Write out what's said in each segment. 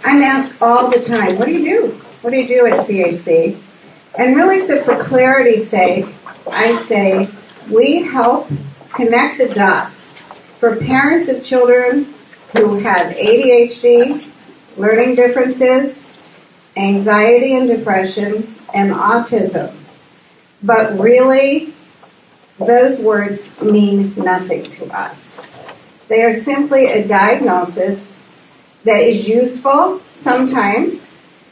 I'm asked all the time, what do you do? What do you do at CHC? And really, so for clarity's sake, I say we help connect the dots for parents of children who have ADHD, learning differences, anxiety and depression, and autism. But really, those words mean nothing to us. They are simply a diagnosis that is useful sometimes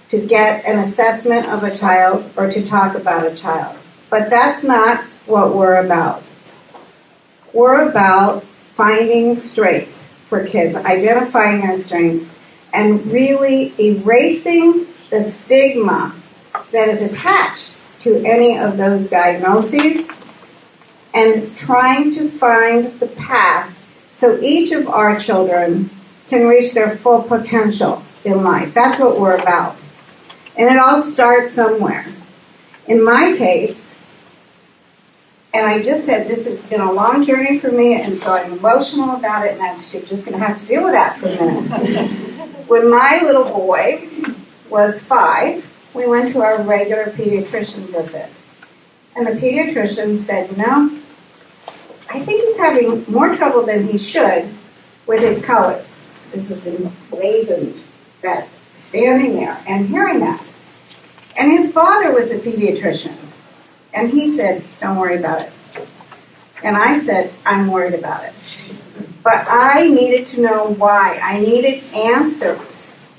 to get an assessment of a child or to talk about a child. But that's not what we're about. We're about finding strength for kids, identifying their strengths, and really erasing the stigma that is attached to any of those diagnoses and trying to find the path so each of our children can reach their full potential in life. That's what we're about. And it all starts somewhere. In my case, and I just said this has been a long journey for me, and so I'm emotional about it, and I'm just going to have to deal with that for a minute. When my little boy was 5, we went to our regular pediatrician visit. And the pediatrician said, no, I think he's having more trouble than he should with his colors. This is emblazoned, that standing there and hearing that. And his father was a pediatrician. And he said, don't worry about it. And I said, I'm worried about it. But I needed to know why. I needed answers.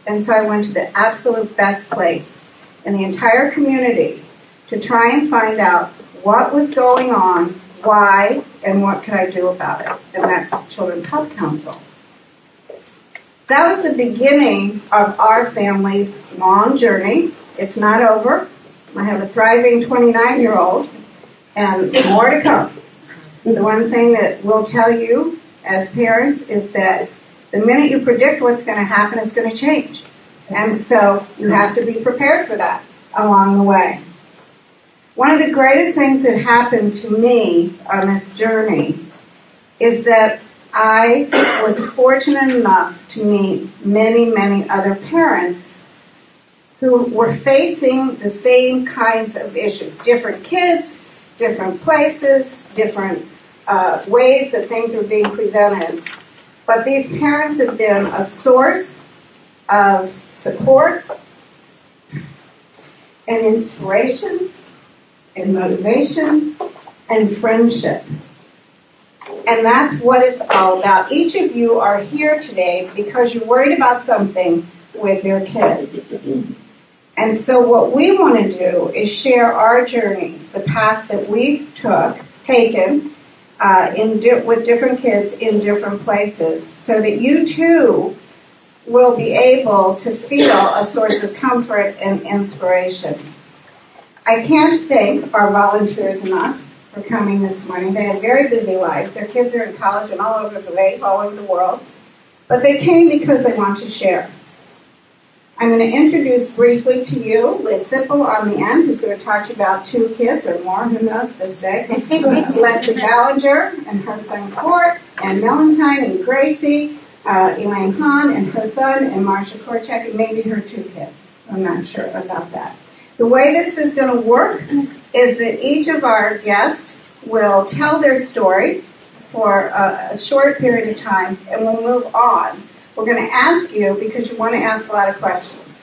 And so I went to the absolute best place in the entire community to try and find out what was going on, why, and what could I do about it. And that's Children's Health Council. That was the beginning of our family's long journey. It's not over. I have a thriving 29-year-old and more to come. The one thing that we'll tell you as parents is that the minute you predict what's going to happen, it's going to change. And so you have to be prepared for that along the way. One of the greatest things that happened to me on this journey is that I was fortunate enough to meet many, many other parents who were facing the same kinds of issues. Different kids, different places, different ways that things were being presented. But these parents have been a source of support and inspiration and motivation and friendship. And that's what it's all about. Each of you are here today because you're worried about something with your kid. And so what we want to do is share our journeys, the paths that we've taken with different kids in different places, so that you too will be able to feel a source of comfort and inspiration. I can't thank our volunteers enough for coming this morning. They had very busy lives. Their kids are in college and all over the place, all over the world. But they came because they want to share. I'm going to introduce briefly to you Liz Sipple on the end, who's going to talk to you about 2 kids or more, who knows this day. Leslie Ballinger and her son Kort, and Mellenthin and Gracie, Elaine Hahn and her son, and Marcia Kortschak, and maybe her 2 kids. I'm not sure about that. The way this is going to work is that each of our guests will tell their story for a short period of time, and we'll move on. We're going to ask you, because you want to ask a lot of questions,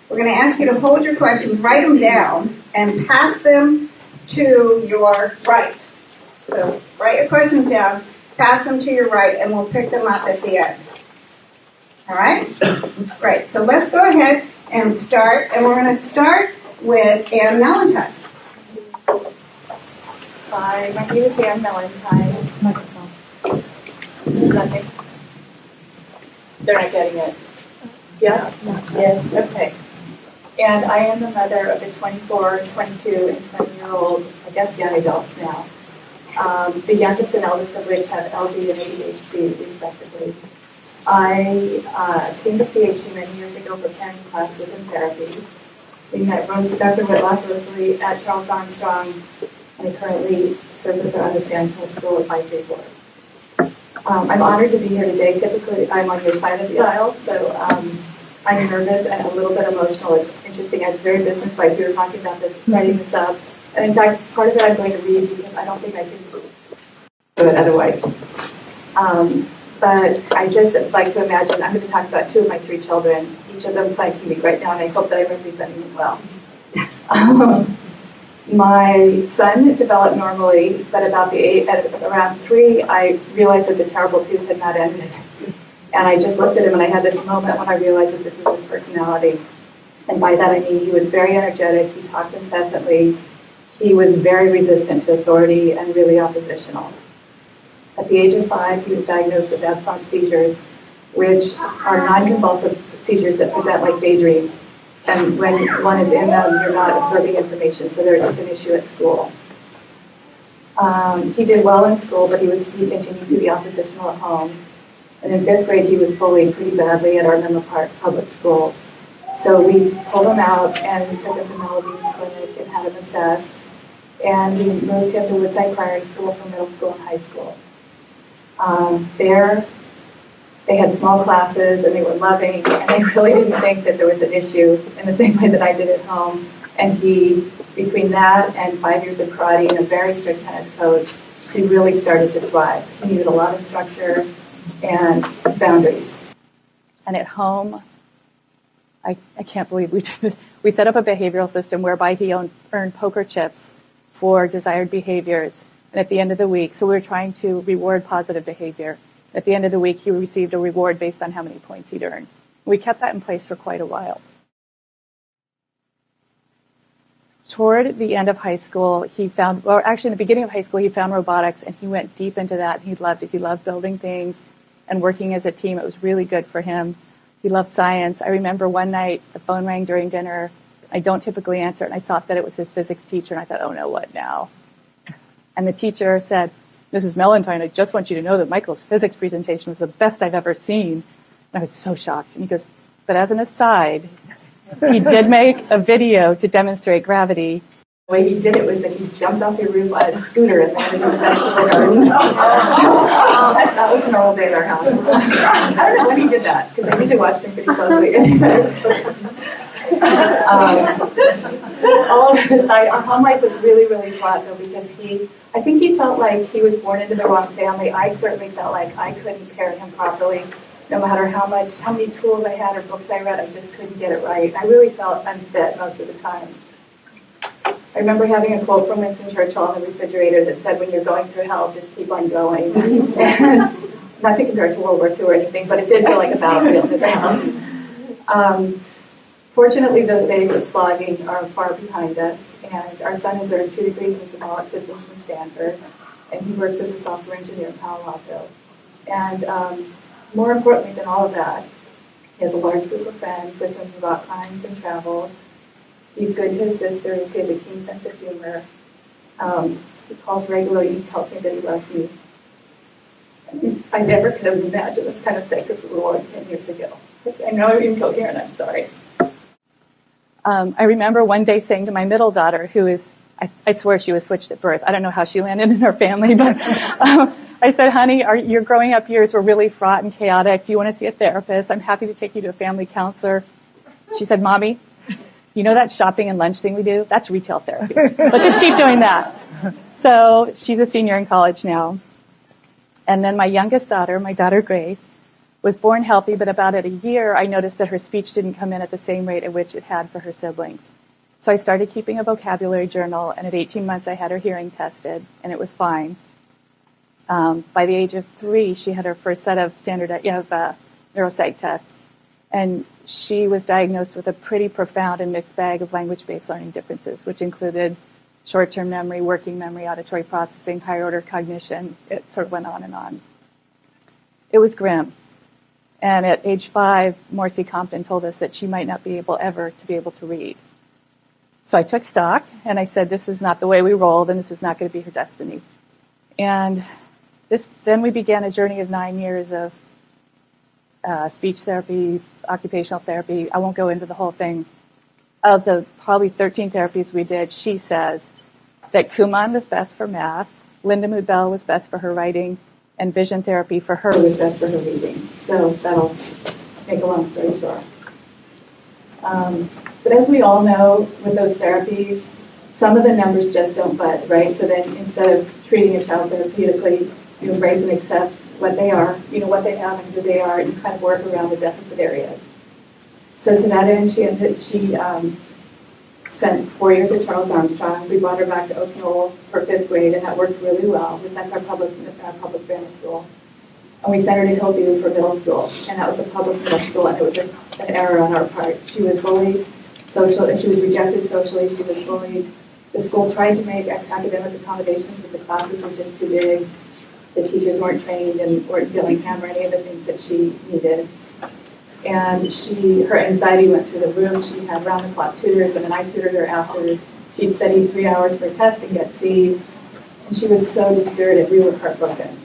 we're going to ask you to hold your questions, write them down, and pass them to your right. So write your questions down, pass them to your right, and we'll pick them up at the end. All right? Great. So let's go ahead and start, and we're going to start with Ann Mellenthin. Hi, my name is Ann Mellenthin. Nothing. They're not getting it. Yes? Yes. Okay. And I am the mother of the 24, 22, and 20-year-old, I guess, young adults now. The youngest and eldest of which have LD and ADHD, respectively. I came to CHC many years ago for parenting classes and therapy. We met Dr. Whitlock Rosalie at Charles Armstrong, and I currently serve with her on the San Hill School of 534. I'm honored to be here today. Typically, I'm on your side of the aisle, so I'm nervous and a little bit emotional. It's interesting. I'm very businesslike. We were talking about this, writing this up. And in fact, part of it I'm going to read because I don't think I can do it otherwise. But I just like to imagine, I'm going to talk about 2 of my 3 children, each of them flanking me right now, and I hope that I'm representing them well. My son developed normally, but at around 3, I realized that the terrible tooth had not ended. And I just looked at him and I had this moment when I realized that this is his personality. And by that I mean he was very energetic, he talked incessantly, he was very resistant to authority and really oppositional. At the age of 5, he was diagnosed with absence seizures, which are non-convulsive seizures that present like daydreams. And when one is in them, you're not absorbing information, so it's an issue at school. He did well in school, but he continued to be oppositional at home. And in 5th grade, he was bullied pretty badly at our Menlo Park public school. So we pulled him out and we took him to Mellenthin's clinic and had him assessed. And we moved him to Woodside Priory School for middle school and high school. There, they had small classes and they were loving, and they really didn't think that there was an issue in the same way that I did at home. And he, between that and 5 years of karate and a very strict tennis coach, he really started to thrive. He needed a lot of structure and boundaries. And at home, I can't believe we did this. We set up a behavioral system whereby he earned poker chips for desired behaviors. And at the end of the week, so we were trying to reward positive behavior. At the end of the week, he received a reward based on how many points he'd earned. We kept that in place for quite a while. Toward the end of high school, in the beginning of high school, he found robotics, and he went deep into that, and he loved it. He loved building things and working as a team. It was really good for him. He loved science. I remember one night, the phone rang during dinner. I don't typically answer it, and I saw that it was his physics teacher, and I thought, oh no, what now? And the teacher said, Mrs. Mellenthin, I just want you to know that Michael's physics presentation was the best I've ever seen. And I was so shocked. And he goes, but as an aside, he did make a video to demonstrate gravity. The way he did it was that he jumped off the roof on a scooter and landed in the vegetable garden. That was a normal day at our house. I don't know when he did that, because I usually watched him pretty closely. All of this, our home life was really, really fraught, though, because I think he felt like he was born into the wrong family. I certainly felt like I couldn't parent him properly. No matter how many tools I had or books I read, I just couldn't get it right. I really felt unfit most of the time. I remember having a quote from Winston Churchill on the refrigerator that said, when you're going through hell, just keep on going. And not to compare it to World War II or anything, but it did feel like a battlefield at the house. Fortunately, those days of slogging are far behind us, and our son has earned 2 degrees in symbolic systems from Stanford, and he works as a software engineer in Palo Alto. And more importantly than all of that, he has a large group of friends with whom he rock climbs and travels. He's good to his sisters. He has a keen sense of humor. He calls regularly. He tells me that he loves me. I never could have imagined this kind of sacred reward 10 years ago. I know I'm incoherent. I'm sorry. I remember one day saying to my middle daughter, who is, I swear she was switched at birth. I don't know how she landed in her family, but I said, honey, your growing up years were really fraught and chaotic. Do you want to see a therapist? I'm happy to take you to a family counselor. She said, Mommy, you know that shopping and lunch thing we do? That's retail therapy. Let's just keep doing that. So she's a senior in college now. And then my youngest daughter, my daughter Grace, was born healthy, but about at a year, I noticed that her speech didn't come in at the same rate at which it had for her siblings. So I started keeping a vocabulary journal, and at 18 months, I had her hearing tested, and it was fine. By the age of 3, she had her first set of neuropsych tests, and she was diagnosed with a pretty profound and mixed bag of language-based learning differences, which included short-term memory, working memory, auditory processing, higher-order cognition. It sort of went on and on. It was grim. And at age 5, Marcia Compton told us that she might not be able ever to be able to read. So I took stock, and I said, this is not the way we rolled, and this is not going to be her destiny. And then we began a journey of 9 years of speech therapy, occupational therapy. I won't go into the whole thing. Of the probably 13 therapies we did, she says that Kumon was best for math, Linda Mood-Bell was best for her writing, and vision therapy for her was best for her reading. So that'll make a long story short. But as we all know, with those therapies, some of the numbers just don't budge, right? So then instead of treating a child therapeutically, you embrace and accept what they are, what they have and who they are, and you kind of work around the deficit areas. So to that end, she spent 4 years at Charles Armstrong. We brought her back to Oak Knoll for 5th grade, and that worked really well. That's our public grammar school. And we sent her to Hillview for middle school, and that was a public middle school, and it was an error on our part. She was bullied and she was rejected socially. She was bullied. The school tried to make academic accommodations, but the classes were just too big. The teachers weren't trained and weren't filling him or any of the things that she needed. And her anxiety went through the roof. She had round-the-clock tutors, and then I tutored her after she'd studied 3 hours for a test and get C's. And she was so dispirited. We were heartbroken.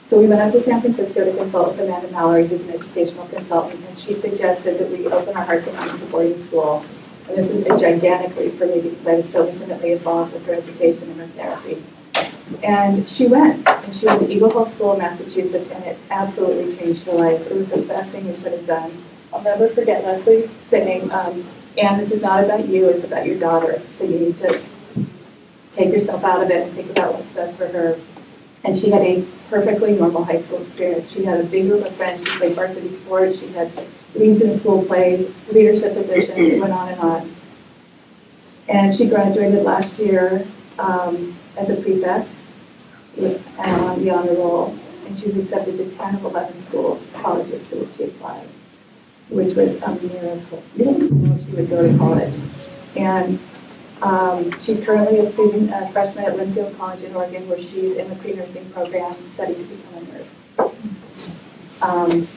So we went up to San Francisco to consult with Amanda Mallory, who's an educational consultant, and she suggested that we open our hearts and minds to boarding school. And this was a gigantic leap for me because I was so intimately involved with her education and her therapy. And she went, and she went to Eagle Hall School in Massachusetts, and it absolutely changed her life. It was the best thing we could have done. I'll never forget Leslie saying, Anne, this is not about you, it's about your daughter. So you need to take yourself out of it and think about what's best for her. And she had a perfectly normal high school experience. She had a big group of friends. She played varsity sports. She had leads in school plays, leadership positions. It went on and on. And she graduated last year as a prefect on the honor roll. And she was accepted to 10 of 11 colleges to which she applied, which was a miracle. We didn't know she would go to college. And she's currently a freshman at Linfield College in Oregon, where she's in the pre-nursing program, studying to become a nurse.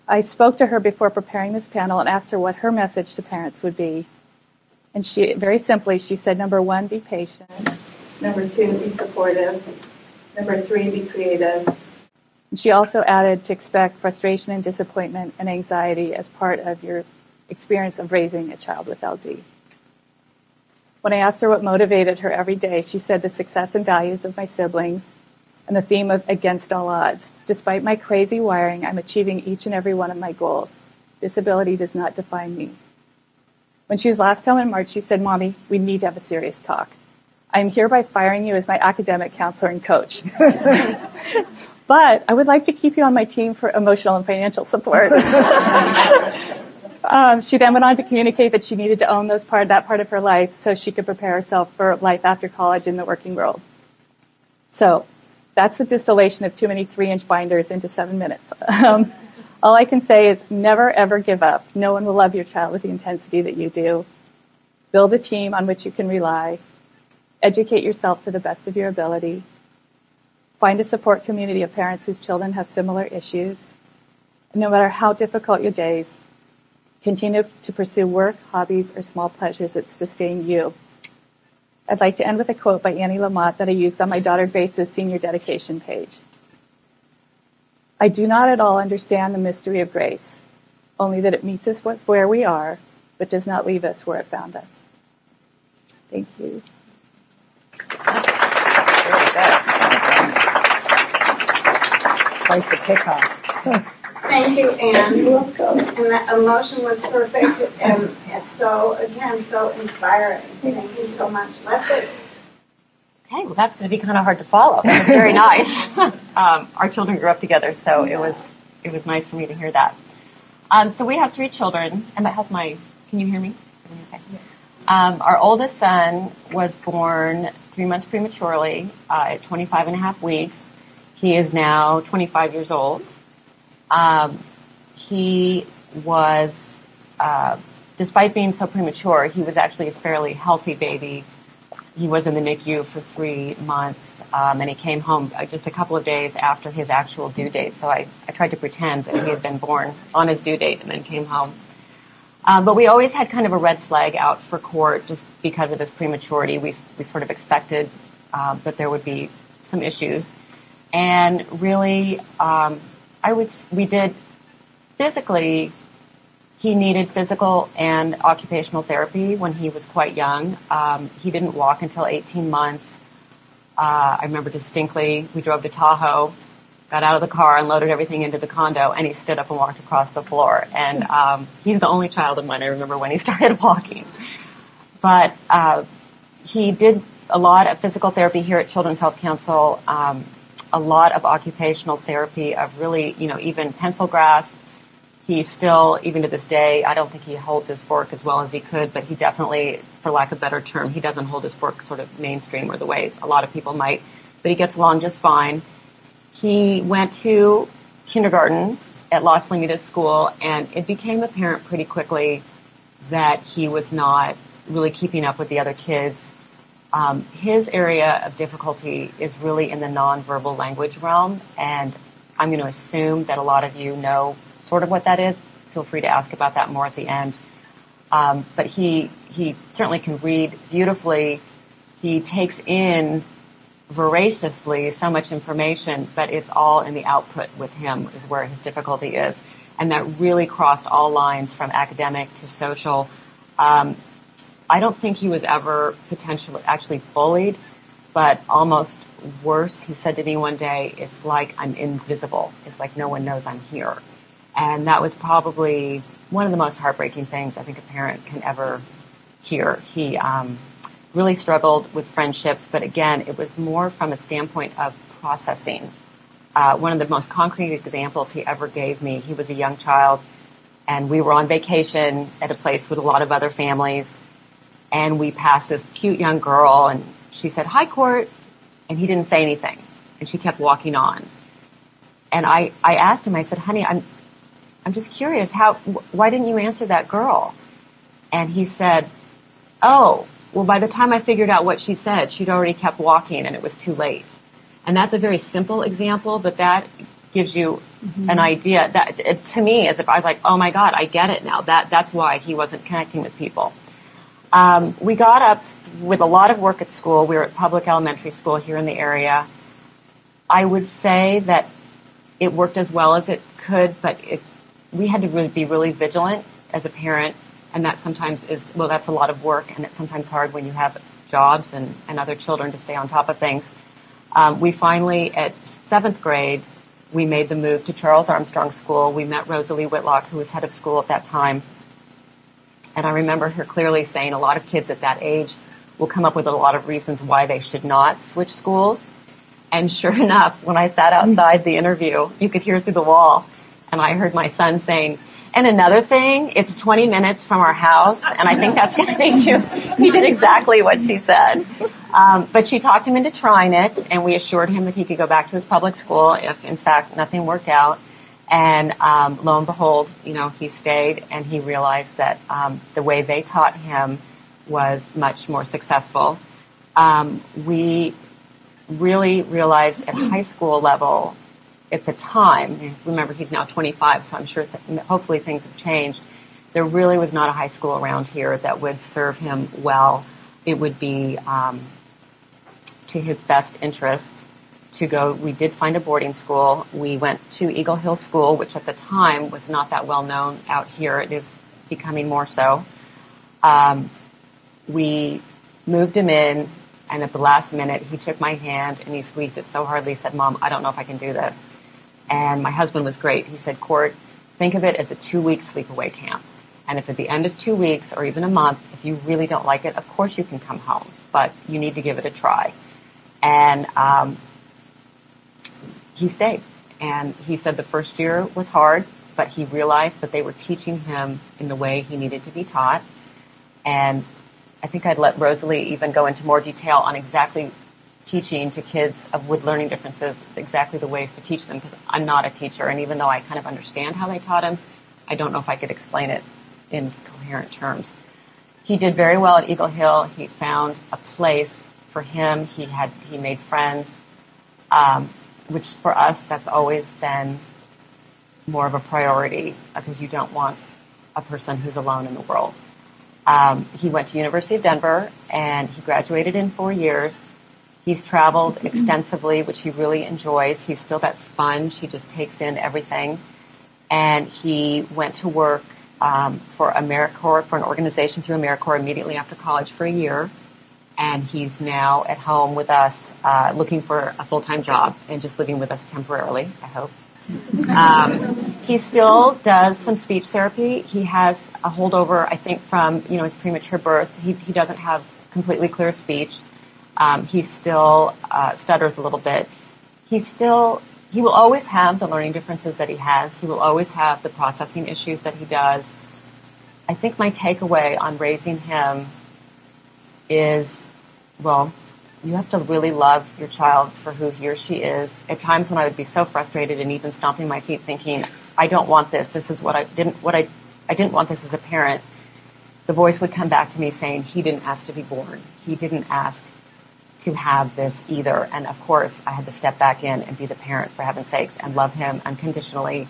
I spoke to her before preparing this panel and asked her what her message to parents would be. And she, very simply, she said, number 1, be patient. Number 2, be supportive. Number 3, be creative. And she also added to expect frustration and disappointment and anxiety as part of your experience of raising a child with LD. When I asked her what motivated her every day, she said the success and values of my siblings and the theme of against all odds. Despite my crazy wiring, I'm achieving each and every one of my goals. Disability does not define me. When she was last home in March, she said, Mommy, we need to have a serious talk. I am hereby firing you as my academic counselor and coach. But I would like to keep you on my team for emotional and financial support. She then went on to communicate that she needed to own that part of her life so she could prepare herself for life after college in the working world. So that's the distillation of too many 3-inch binders into 7 minutes. All I can say is never, ever give up. No one will love your child with the intensity that you do. Build a team on which you can rely. Educate yourself to the best of your ability. Find a support community of parents whose children have similar issues. And no matter how difficult your days, continue to pursue work, hobbies, or small pleasures that sustain you. I'd like to end with a quote by Annie Lamott that I used on my daughter Grace's senior dedication page. I do not at all understand the mystery of grace, only that it meets us where we are, but does not leave us where it found us. Thank you. Quite the kickoff. Thank you, Anne. You're welcome. And that emotion was perfect, and so inspiring. Thank you so much. Leslie. Okay, well, that's going to be kind of hard to follow. That was very nice. Our children grew up together, so it was nice for me to hear that. So we have 3 children. Can you hear me? Okay. Our oldest son was born 3 months prematurely at 25 and a half weeks. He is now 25 years old. He was, despite being so premature, he was actually a fairly healthy baby. He was in the NICU for 3 months, and he came home just a couple of days after his actual due date. So I tried to pretend that he had been born on his due date and then came home. But we always had kind of a red flag out for Kort just because of his prematurity. We sort of expected that there would be some issues. And really, we did physically, he needed physical and occupational therapy when he was quite young. He didn't walk until 18 months. I remember distinctly, we drove to Tahoe, got out of the car and loaded everything into the condo, and he stood up and walked across the floor. And he's the only child of mine I remember when he started walking. But he did a lot of physical therapy here at Children's Health Council, a lot of occupational therapy of really, even pencil grasp. He still, even to this day, I don't think he holds his fork as well as he could, but he definitely, for lack of a better term, he doesn't hold his fork sort of mainstream or the way a lot of people might, but he gets along just fine. He went to kindergarten at Los Limitas School, and it became apparent pretty quickly that he was not really keeping up with the other kids. His area of difficulty is really in the nonverbal language realm, and I'm going to assume that a lot of you know sort of what that is. Feel free to ask about that more at the end. But he certainly can read beautifully. He takes in voraciously so much information, but it's all in the output with him is where his difficulty is. And that really crossed all lines from academic to social. I don't think he was ever potentially actually bullied, but almost worse. He said to me one day, it's like I'm invisible. It's like no one knows I'm here. And that was probably one of the most heartbreaking things I think a parent can ever hear. He really struggled with friendships, but again, it was more from a standpoint of processing. One of the most concrete examples he ever gave me, he was a young child, and we were on vacation at a place with a lot of other families, and we passed this cute young girl, and she said, "Hi, Court," and he didn't say anything, and she kept walking on. And I asked him, I said, "Honey, I'm just curious, why didn't you answer that girl?" And he said, "Oh, well, by the time I figured out what she said, she'd already kept walking and it was too late." And that's a very simple example, but that gives you an idea. That to me, as if I was like, oh my God, I get it now. That's why he wasn't connecting with people. We got up with a lot of work at school. We were at public elementary school here in the area. I would say that it worked as well as it could, but we had to really be really vigilant as a parent, and that sometimes that's a lot of work, and it's sometimes hard when you have jobs and other children to stay on top of things. We finally, at 7th grade, we made the move to Charles Armstrong School. We met Rosalie Whitlock, who was head of school at that time, and I remember her clearly saying a lot of kids at that age will come up with a lot of reasons why they should not switch schools. And sure enough, when I sat outside the interview, you could hear through the wall, and I heard my son saying, "And another thing, it's 20 minutes from our house, and I think that's going to make you..." He did exactly what she said. But she talked him into trying it, and we assured him that he could go back to his public school if, in fact, nothing worked out. And lo and behold, he stayed, and he realized that the way they taught him was much more successful. We really realized at high school level at the time, remember he's now 25, so I'm sure hopefully things have changed, there really was not a high school around here that would serve him well. It would be to his best interest to go. We did find a boarding school. We went to Eagle Hill School, which at the time was not that well known out here. It is becoming more so. We moved him in, and at the last minute, he took my hand and he squeezed it so hardly, he said, "Mom, I don't know if I can do this." And my husband was great. He said, "Court, think of it as a 2-week sleepaway camp. And if at the end of 2 weeks or even a month, if you really don't like it, of course you can come home, but you need to give it a try." And he stayed. And he said the first year was hard, but he realized that they were teaching him in the way he needed to be taught. And I think I'd let Rosalie even go into more detail on exactly teaching to kids with learning differences, exactly the ways to teach them, because I'm not a teacher, and even though I kind of understand how they taught him, I don't know if I could explain it in coherent terms. He did very well at Eagle Hill. He found a place for him. He made friends, which for us, that's always been more of a priority, because you don't want a person who's alone in the world. He went to University of Denver, and he graduated in 4 years. He's traveled extensively, which he really enjoys. He's still that sponge. He just takes in everything. And he went to work for AmeriCorps, for an organization through AmeriCorps immediately after college for a year. and he's now at home with us, looking for a full-time job and just living with us temporarily, I hope. He still does some speech therapy. He has a holdover, I think, from, his premature birth. He doesn't have completely clear speech. He still stutters a little bit. He will always have the learning differences that he has. He will always have the processing issues that he does. I think my takeaway on raising him is, well, you have to really love your child for who he or she is. At times when I would be so frustrated and even stomping my feet thinking, I don't want this. This is I didn't want this as a parent. The voice would come back to me saying, he didn't ask to be born. He didn't ask to have this either. And of course, I had to step back in and be the parent, for heaven's sakes, and love him unconditionally.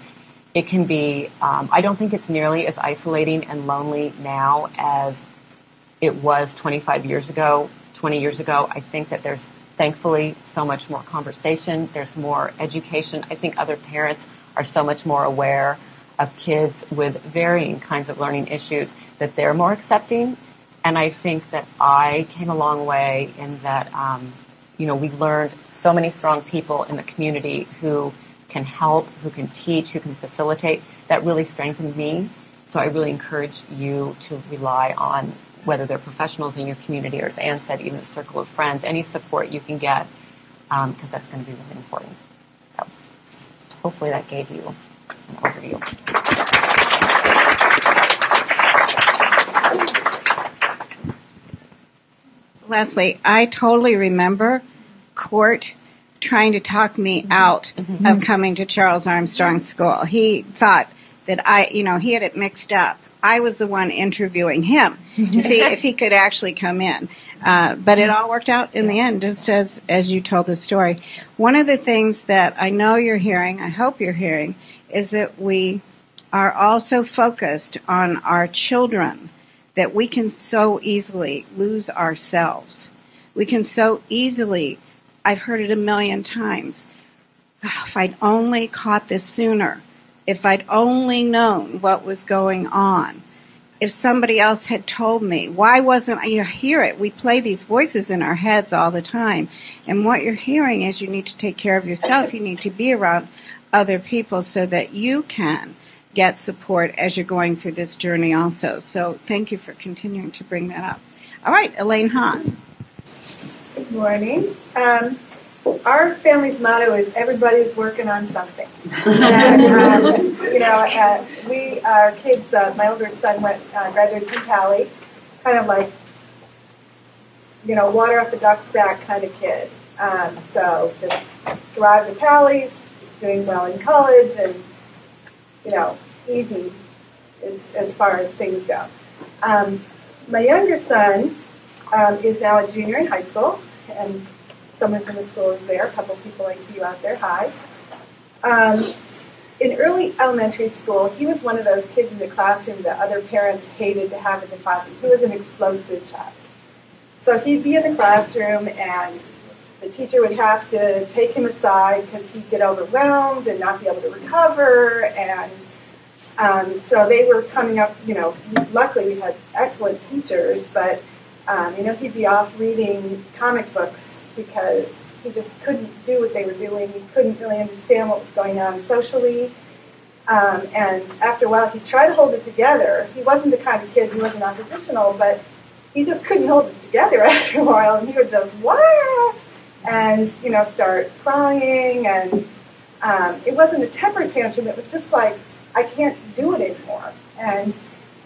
It can be, I don't think it's nearly as isolating and lonely now as it was 25 years ago, 20 years ago. I think that there's thankfully so much more conversation. There's more education. I think other parents are so much more aware of kids with varying kinds of learning issues, that they're more accepting. And I think that I came a long way in that, we learned so many strong people in the community who can help, who can teach, who can facilitate. That really strengthened me. So I really encourage you to rely on, whether they're professionals in your community or, as Anne said, even a circle of friends, any support you can get, because that's going to be really important. So hopefully that gave you an overview. Leslie, I totally remember Court trying to talk me out of coming to Charles Armstrong School. He thought that he had it mixed up. I was the one interviewing him to see if he could actually come in. But it all worked out in the end, just as you told the story. One of the things that I know you're hearing, I hope you're hearing, is that we are also focused on our children, that we can so easily lose ourselves. We can so easily, I've heard it a million times, if I'd only caught this sooner, if I'd only known what was going on, if somebody else had told me, why wasn't I? You hear it. We play these voices in our heads all the time. And what you're hearing is you need to take care of yourself. You need to be around other people so that you can get support as you're going through this journey also. So thank you for continuing to bring that up. All right, Elaine Hahn. Good morning. Our family's motto is everybody's working on something. And, our kids, my older son graduated from Cali, kind of like, water off the duck's back kind of kid. So just arrived at Cali's, doing well in college, and, easy as far as things go. My younger son is now a junior in high school, and someone from the school is there. A couple of people I see you out there. Hi. In early elementary school, he was one of those kids in the classroom that other parents hated to have in the classroom. He was an explosive child. So he'd be in the classroom, and the teacher would have to take him aside because he'd get overwhelmed and not be able to recover. And so they were coming up, luckily we had excellent teachers, but, he'd be off reading comic books because he just couldn't do what they were doing. He couldn't really understand what was going on socially. And after a while, he tried to hold it together. He wasn't the kind of kid, he wasn't oppositional, but he just couldn't hold it together after a while. And he would just, wah! And, start crying. And it wasn't a temper tantrum. It was just like, I can't do it anymore. And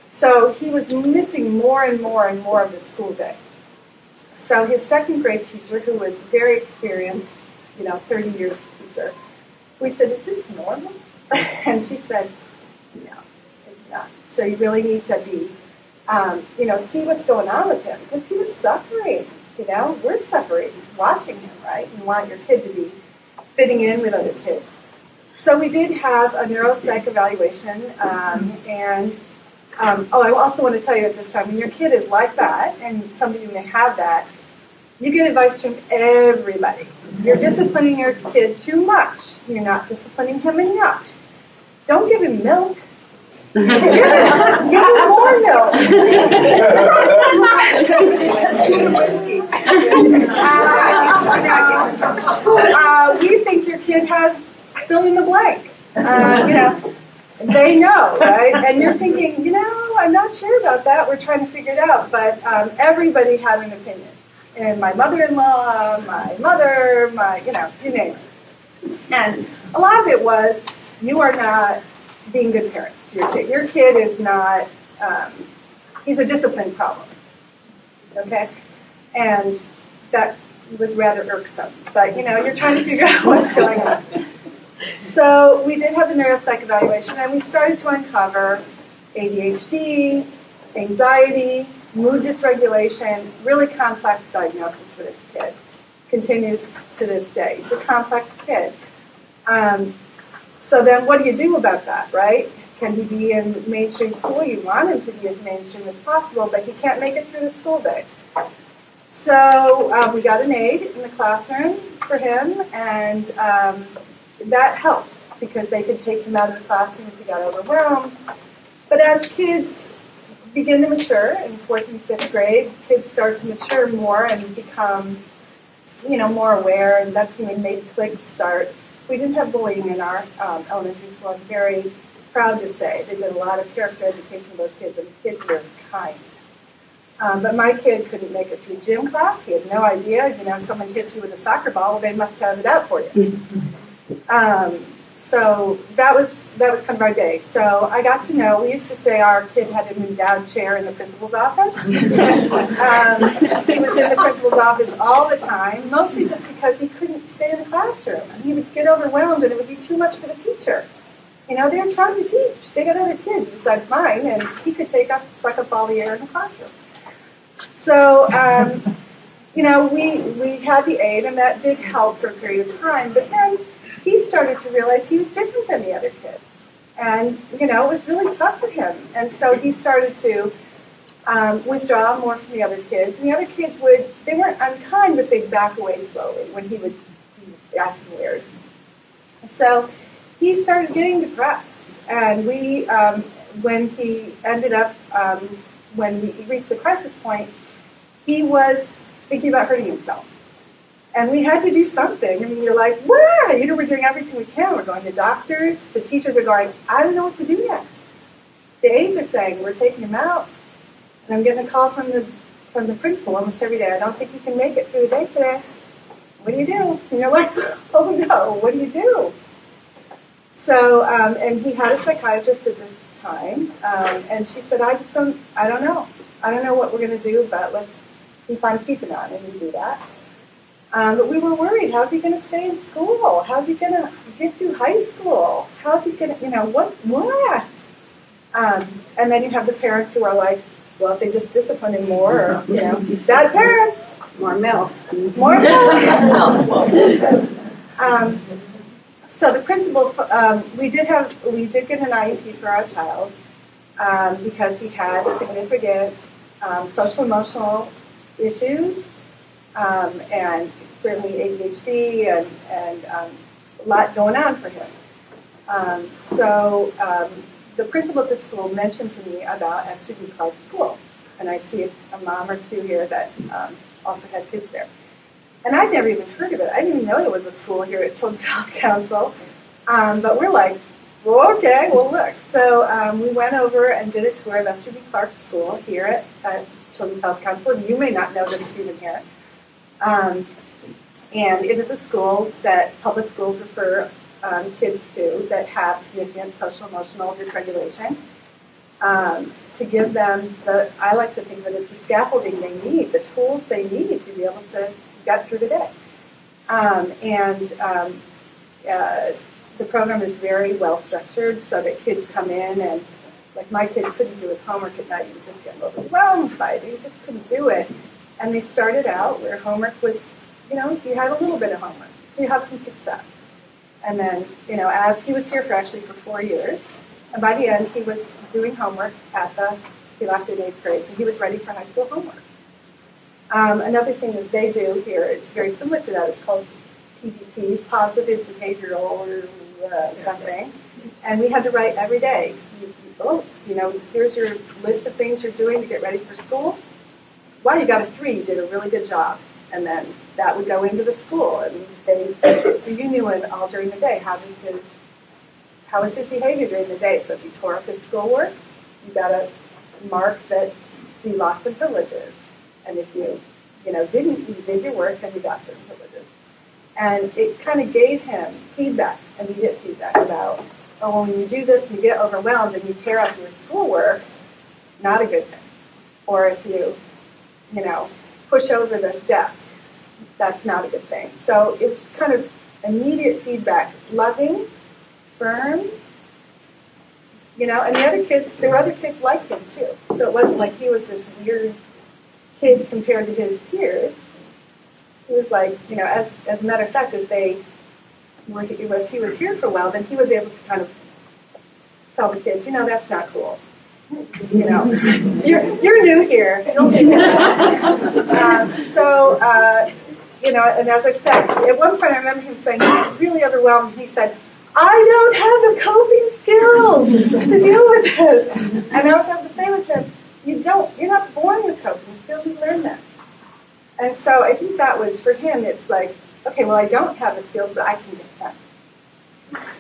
so he was missing more and more and more of the school day. So his second grade teacher, who was very experienced, 30 years teacher, we said, is this normal? And she said, no, it's not. So you really need to be, see what's going on with him. Because he was suffering, we're suffering watching him, right? You want your kid to be fitting in with other kids. So we did have a neuropsych evaluation, I also want to tell you at this time, when your kid is like that, and some of you may have that, you get advice from everybody. You're disciplining your kid too much. You're not disciplining him enough. Don't give him milk. Give him more milk. We think your kid has fill in the blank. They know, right? And you're thinking, I'm not sure about that. We're trying to figure it out. But everybody had an opinion. And my mother-in-law, my mother, you name it. And a lot of it was, you are not being good parents to your kid. Your kid is not, he's a discipline problem. Okay? And that was rather irksome. But, you're trying to figure out what's going on. So we did have a neuropsych evaluation, and we started to uncover ADHD, anxiety, mood dysregulation, really complex diagnosis for this kid. Continues to this day. He's a complex kid. So then what do you do about that, right? Can he be in mainstream school? You want him to be as mainstream as possible, but he can't make it through the school day. So we got an aide in the classroom for him, and that helped because they could take him out of the classroom if he got overwhelmed. But as kids begin to mature in 4th and 5th grade, kids start to mature more and become, more aware, and that's when we made cliques start. We didn't have bullying in our elementary school. I'm very proud to say they did a lot of character education with those kids, and the kids were kind. But my kid couldn't make it through gym class. He had no idea. Someone hit you with a soccer ball, well, they must have it out for you. So that was kind of our day. So I got to know, we used to say our kid had an endowed chair in the principal's office. He was in the principal's office all the time, mostly just because he couldn't stay in the classroom. And he would get overwhelmed, and it would be too much for the teacher. They were trying to teach. They got other kids besides mine, and he could suck up all the air in the classroom. So, we had the aid, and that did help for a period of time. But then he started to realize he was different than the other kids. And, it was really tough for him. And so he started to withdraw more from the other kids. And the other kids they weren't unkind, but they'd back away slowly when he would be acting weird. So he started getting depressed. And when he ended up, when we reached the crisis point, he was thinking about hurting himself. And we had to do something. You're like, wow, we're doing everything we can. We're going to doctors. The teachers are going, I don't know what to do next. The aides are saying, we're taking him out. And I'm getting a call from the principal almost every day. I don't think he can make it through the day today. What do you do? And you're like, oh no, what do you do? So, and he had a psychiatrist at this time. And she said, I don't know. I don't know what we're going to do, but let's keep on keeping on. And we do that. But we were worried, how's he going to stay in school? How's he going to get through high school? How's he going to, what? And then you have the parents who are like, well, if they just discipline him more, or, bad parents. More milk. More milk. So the principal, we did get an IEP for our child because he had significant social-emotional issues. And certainly ADHD and a lot going on for him. So the principal at the school mentioned to me about Esther B. Clark School. And I see a mom or two here that also had kids there. And I'd never even heard of it. I didn't even know there was a school here at Children's Health Council. But we're like, well, okay, well, look. So we went over and did a tour of Esther B. Clark School here at Children's Health Council. And you may not know that it's even here. And it is a school that public schools refer kids to that have significant social emotional dysregulation to give them I like to think of it as the scaffolding they need, the tools they need to be able to get through the day. The program is very well structured so that kids come in and, like my kid couldn't do his homework at night, he would just get overwhelmed by it, he just couldn't do it. And they started out where homework was, you had a little bit of homework, so you have some success. And then, as he was here for 4 years, and by the end he was doing homework he left in 8th grade, so he was ready for high school homework. Another thing that they do here, it's very similar to that, it's called PBTs, positive behavioral or something. And we had to write every day. people. Here's your list of things you're doing to get ready for school. Wow, you got a 3. You did a really good job. And then that would go into the school. And so you knew all during the day how was his behavior during the day. So if you tore up his schoolwork, you got a mark that he lost some privileges. And if you did your work, then you got certain privileges. And it kind of gave him feedback, immediate feedback about, oh, when you do this and you get overwhelmed and you tear up your schoolwork, not a good thing. Or if you push over the desk, that's not a good thing. So it's kind of immediate feedback, loving, firm, and there were other kids like him too. So it wasn't like he was this weird kid compared to his peers. He was like, as a matter of fact, he was here for a while, then he was able to kind of tell the kids, that's not cool. You're new here. And as I said, at one point I remember him saying, he was really overwhelmed. He said, I don't have the coping skills to deal with this. And I was able to say with him, you're not born with coping skills, you learn them. And so I think that was, for him, it's like, okay, well, I don't have the skills, but I can get them.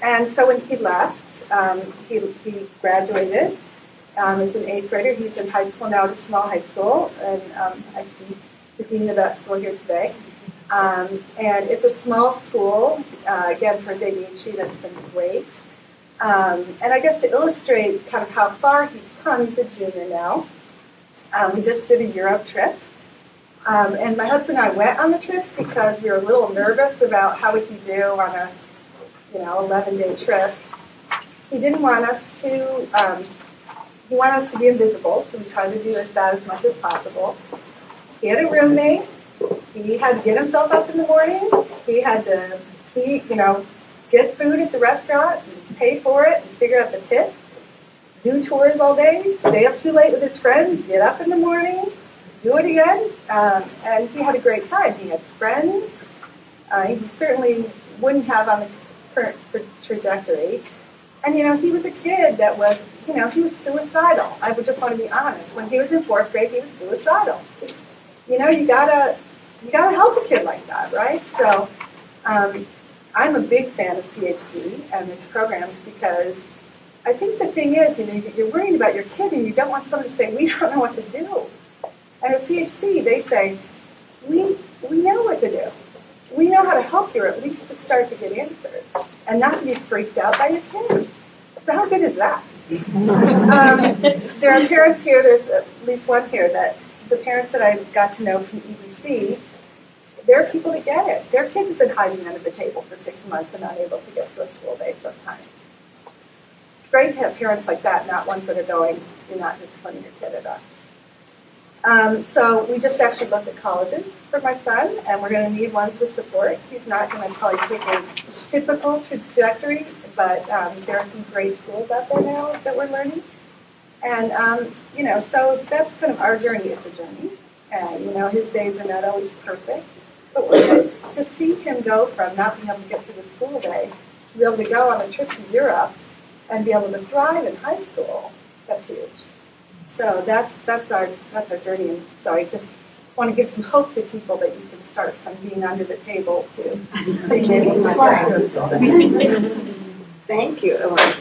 And so when he left, he graduated as an 8th grader. He's in high school now at a small high school, and I see the dean of that school here today. And it's a small school, again, for his ADHD, that's been great. And I guess to illustrate kind of how far he's come, he's a junior now. We just did a Europe trip. And my husband and I went on the trip because we were a little nervous about how would he do on a 11-day trip. He didn't want us to, he wanted us to be invisible, so we tried to do that as much as possible. He had a roommate. He had to get himself up in the morning. He had to get food at the restaurant and pay for it and figure out the tip. Do tours all day, stay up too late with his friends, get up in the morning, do it again. And he had a great time. He has friends. He certainly wouldn't have on the current trajectory. And, he was a kid that was, he was suicidal. I would just want to be honest. When he was in 4th grade, he was suicidal. You gotta help a kid like that, right? So I'm a big fan of CHC and its programs because I think the thing is, you're worried about your kid and you don't want someone to say, we don't know what to do. And at CHC, they say, we know what to do. We know how to help you, or at least to start to get answers, and not to be freaked out by your kid. So how good is that? There are parents here, there's at least one here, that the parents that I got to know from EBC, there are people that get it. Their kids have been hiding under the table for 6 months and not able to get to a school day sometimes. It's great to have parents like that, not ones that are going, you're not disciplining your kid at us. So we just actually looked at colleges for my son, and we're going to need ones with support. He's not going to probably take a typical trajectory, but there are some great schools out there now that we're learning. And, so that's kind of our journey. It's a journey. And, his days are not always perfect. But we're just to see him go from not being able to get through the school day to be able to go on a trip to Europe and be able to thrive in high school, that's huge. So that's our journey. And so I just want to give some hope to people that you can start from being under the table to being able to fly to a school day. Thank you, Elaine.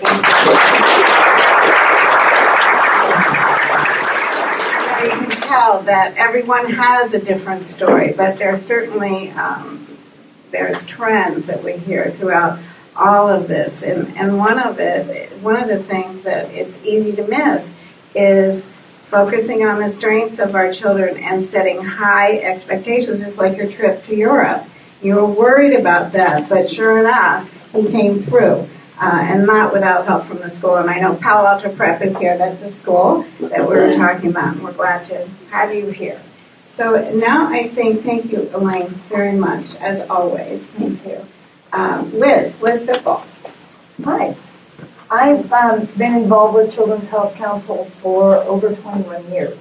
You can tell that everyone has a different story, but there's certainly there's trends that we hear throughout all of this, and one of the things that it's easy to miss is focusing on the strengths of our children and setting high expectations, just like your trip to Europe. You were worried about that, but sure enough, he came through. And not without help from the school. And I know Palo Alto Prep is here. That's a school that we're talking about, and we're glad to have you here. So now I think, thank you, Elaine, very much, as always. Thank you. Liz Sippel. Hi. I've been involved with Children's Health Council for over 21 years.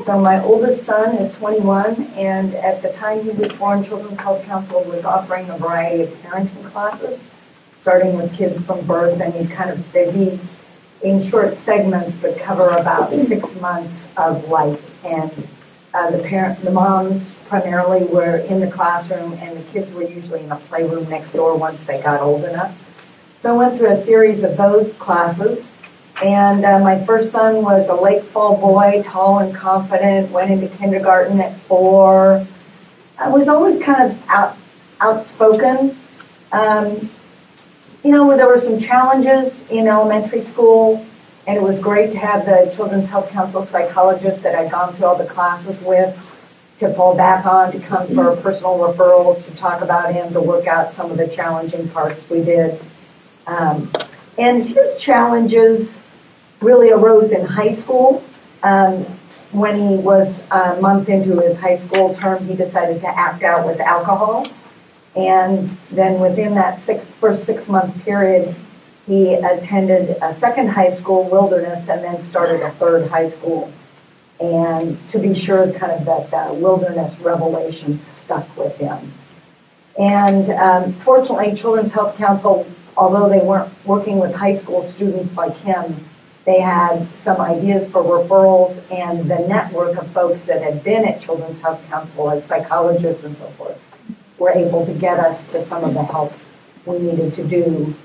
So my oldest son is 21, and at the time he was born, Children's Health Council was offering a variety of parenting classes, starting with kids from birth, and they'd be in short segments but cover about 6 months of life. And the moms primarily were in the classroom, and the kids were usually in a playroom next door once they got old enough. So I went through a series of those classes. And my first son was a late fall boy, tall and confident, went into kindergarten at 4. I was always kind of outspoken. There were some challenges in elementary school, and it was great to have the Children's Health Council psychologist that I'd gone through all the classes with to fall back on, to come for personal referrals, to talk about him, to work out some of the challenging parts we did. And his challenges really arose in high school. When he was a month into his high school term, he decided to act out with alcohol. And then within that first 6-month period, he attended a second high school, Wilderness, and then started a third high school. And to be sure, kind of that Wilderness revelation stuck with him. And fortunately, Children's Health Council, although they weren't working with high school students like him, they had some ideas for referrals, and the network of folks that had been at Children's Health Council as psychologists and so forth were able to get us to some of the help we needed to do.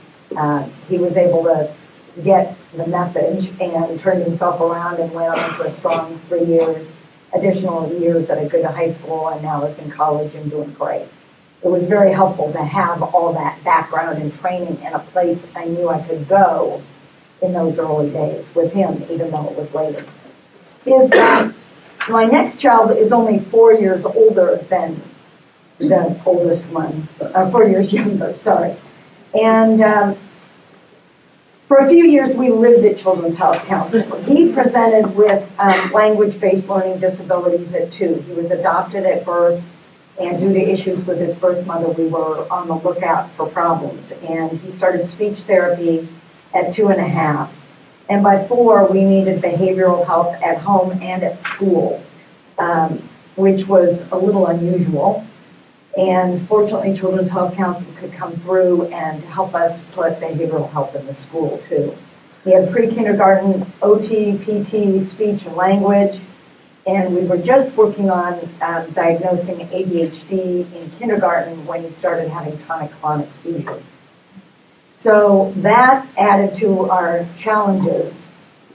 He was able to get the message and turned himself around and went on to a strong 3 years, additional years at a good high school, and now is in college and doing great. It was very helpful to have all that background and training in a place I knew I could go in those early days with him, even though it was later. My next child is only 4 years older than the oldest one, 4 years younger, sorry. And for a few years, we lived at Children's Health Council. He presented with language-based learning disabilities at 2. He was adopted at birth, and due to issues with his birth mother, we were on the lookout for problems. And he started speech therapy at 2.5. And by 4, we needed behavioral help at home and at school, which was a little unusual. And fortunately, Children's Health Council could come through and help us put behavioral help in the school, too. He had pre-kindergarten OT, PT, speech and language, and we were just working on diagnosing ADHD in kindergarten when he started having tonic-clonic seizures. So that added to our challenges,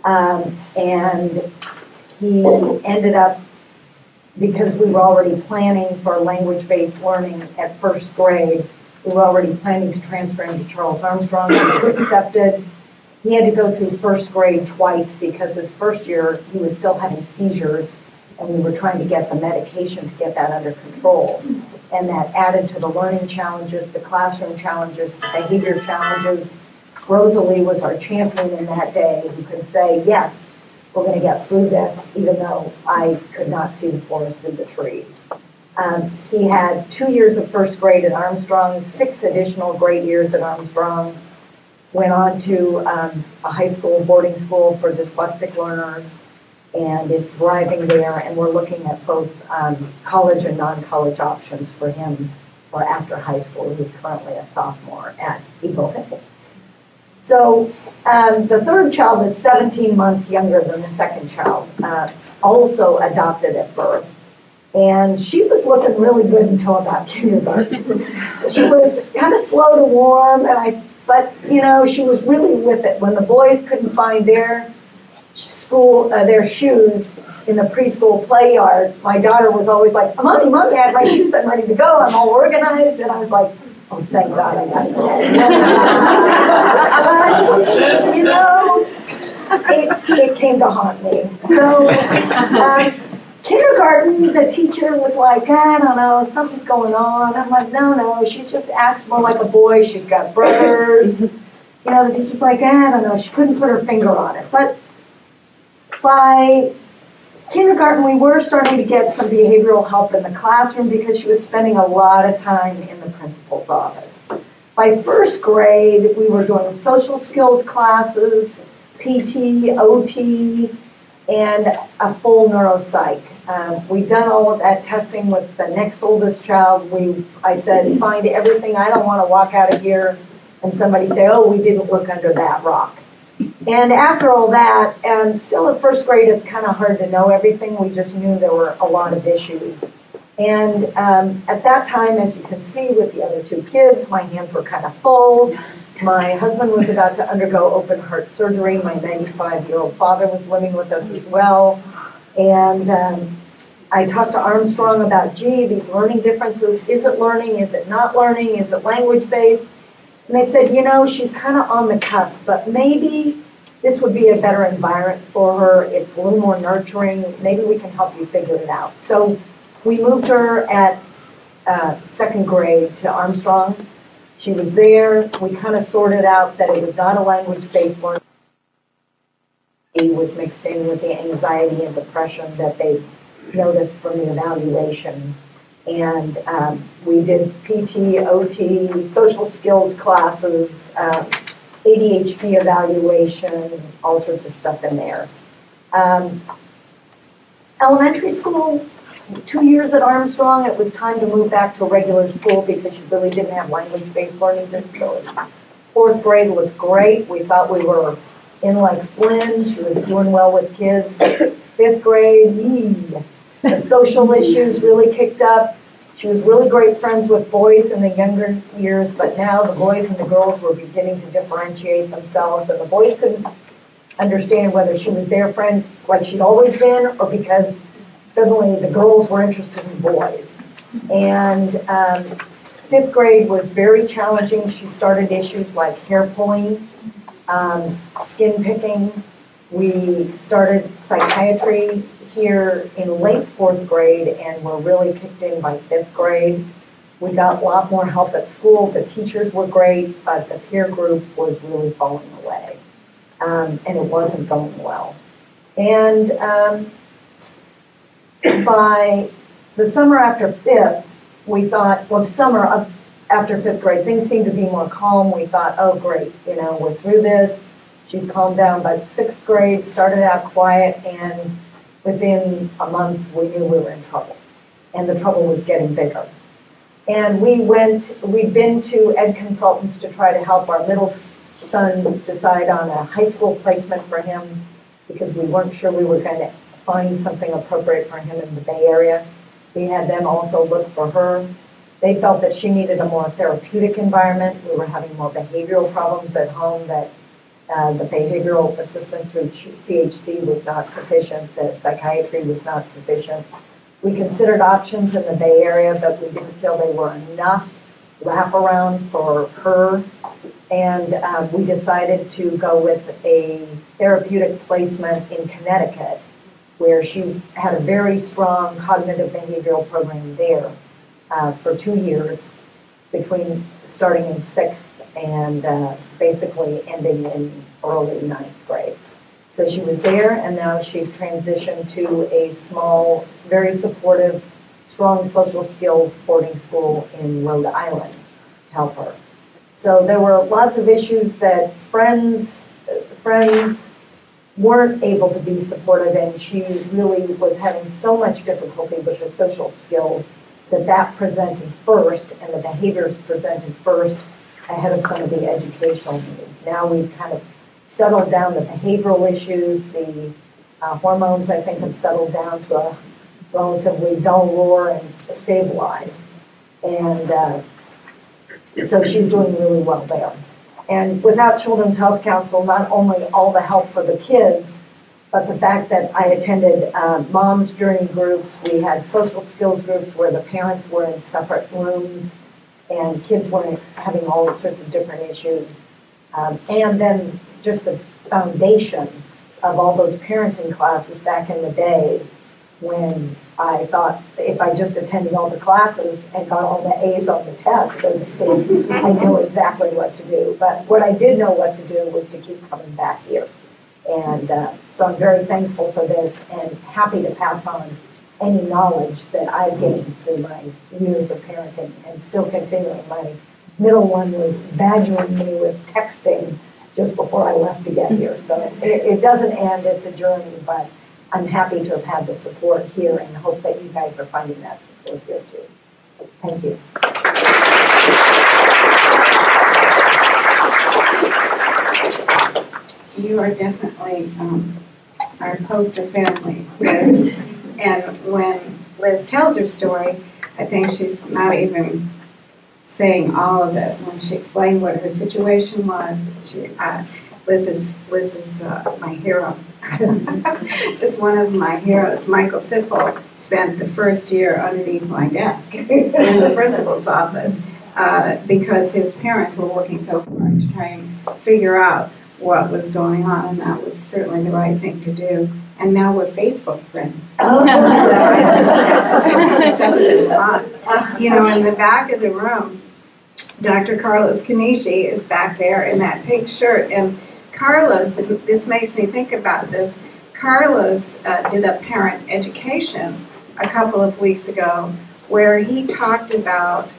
and he ended up, because we were already planning for language-based learning at first grade, we were already planning to transfer him to Charles Armstrong. He was accepted. He had to go through first grade twice because his first year he was still having seizures, and we were trying to get the medication to get that under control. And that added to the learning challenges, the classroom challenges, the behavior challenges. Rosalie was our champion in that day, who could say, yes, we're going to get through this, even though I could not see the forest through the trees. He had 2 years of first grade at Armstrong, 6 additional grade years at Armstrong, went on to a high school, boarding school for dyslexic learners, and is thriving there, and we're looking at both college and non-college options for him for after high school. He's currently a sophomore at Eagle Hill. So the third child is 17 months younger than the second child, also adopted at birth. And she was looking really good until about kindergarten. She was kind of slow to warm, but she was really with it. When the boys couldn't find their shoes in the preschool play yard, my daughter was always like, Mommy, I have my shoes, I'm ready to go, I'm all organized. And I was like, oh, thank God I got it. It came to haunt me. So kindergarten, the teacher was like, I don't know, something's going on. I'm like, no, she's just acts more like a boy. She's got brothers. The teacher's like, I don't know. She couldn't put her finger on it. But by kindergarten, we were starting to get some behavioral help in the classroom because she was spending a lot of time in the principal's office. By first grade, we were doing social skills classes, PT, OT, and a full neuropsych. We've done all of that testing with the next oldest child. I said, find everything. I don't want to walk out of here and somebody say, oh, we didn't look under that rock. And after all that, and still in first grade, it's kind of hard to know everything. We just knew there were a lot of issues. And at that time, as you can see with the other two kids, my hands were kind of full. My husband was about to undergo open heart surgery. My 95-year-old father was living with us as well. And I talked to Armstrong about, gee, these learning differences, is it learning, is it not learning, is it language-based? And they said, you know, she's kind of on the cusp, but maybe this would be a better environment for her. It's a little more nurturing. Maybe we can help you figure it out. So we moved her at second grade to Armstrong. She was there. We kind of sorted out that it was not a language-based learning. It was mixed in with the anxiety and depression that they noticed from the evaluation. And we did PT, OT, social skills classes, ADHD evaluation, all sorts of stuff in there. Elementary school, 2 years at Armstrong, it was time to move back to a regular school because she really didn't have language-based learning disabilities. Fourth grade was great. We thought we were in like Flynn. She was doing well with kids. Fifth grade, the social issues really kicked up. She was really great friends with boys in the younger years, but now the boys and the girls were beginning to differentiate themselves, and the boys couldn't understand whether she was their friend like she'd always been or because suddenly the girls were interested in boys. And fifth grade was very challenging. She started issues like hair pulling, skin picking. We started psychiatry here in late fourth grade and were really kicked in by fifth grade. We got a lot more help at school. The teachers were great, but the peer group was really falling away. And it wasn't going well. And by the summer after fifth, we thought, well, summer after fifth grade, things seemed to be more calm. We thought, oh, great, we're through this. She's calmed down. By sixth grade, started out quiet, and within a month, we knew we were in trouble. And the trouble was getting bigger. And we'd been to ed consultants to try to help our middle son decide on a high school placement for him because we weren't sure we were going to find something appropriate for him in the Bay Area. We had them also look for her. They felt that she needed a more therapeutic environment. We were having more behavioral problems at home, that the behavioral assistance through CHC was not sufficient, the psychiatry was not sufficient. We considered options in the Bay Area, but we didn't feel they were enough wraparound for her. And we decided to go with a therapeutic placement in Connecticut, where she had a very strong cognitive behavioral program there for 2 years, between starting in sixth and basically ending in early ninth grade. So she was there, and now she's transitioned to a small, very supportive, strong social skills boarding school in Rhode Island to help her. So there were lots of issues that friends weren't able to be supportive, and she really was having so much difficulty with the social skills that presented first, and the behaviors presented first ahead of some of the educational needs. Now we've kind of settled down the behavioral issues. The hormones, I think, have settled down to a relatively dull roar and stabilized. And so she's doing really well there. And without Children's Health Council, not only all the help for the kids, but the fact that I attended mom's journey groups, we had social skills groups where the parents were in separate rooms and kids were having all sorts of different issues. And then just the foundation of all those parenting classes back in the days when I thought if I just attended all the classes and got all the A's on the test, so to speak, I know exactly what to do. But what I did know what to do was to keep coming back here. And so I'm very thankful for this and happy to pass on any knowledge that I've gained through my years of parenting and still continuing. My middle one was badgering me with texting just before I left to get here. So it doesn't end, it's a journey, but I'm happy to have had the support here and hope that you guys are finding that support here too. Thank you. Do you you are definitely our poster family, Liz. And when Liz tells her story, I think she's not even saying all of it. When she explained what her situation was, Liz is my hero. Just one of my heroes. Michael Siffel spent the first year underneath my desk in the principal's office because his parents were working so hard to try and figure out what was going on, and that was certainly the right thing to do. And now we're Facebook friends. You know, in the back of the room, Dr. Carlos Kanishi is back there in that pink shirt. And Carlos, and this makes me think about this, Carlos did a parent education a couple of weeks ago where he talked about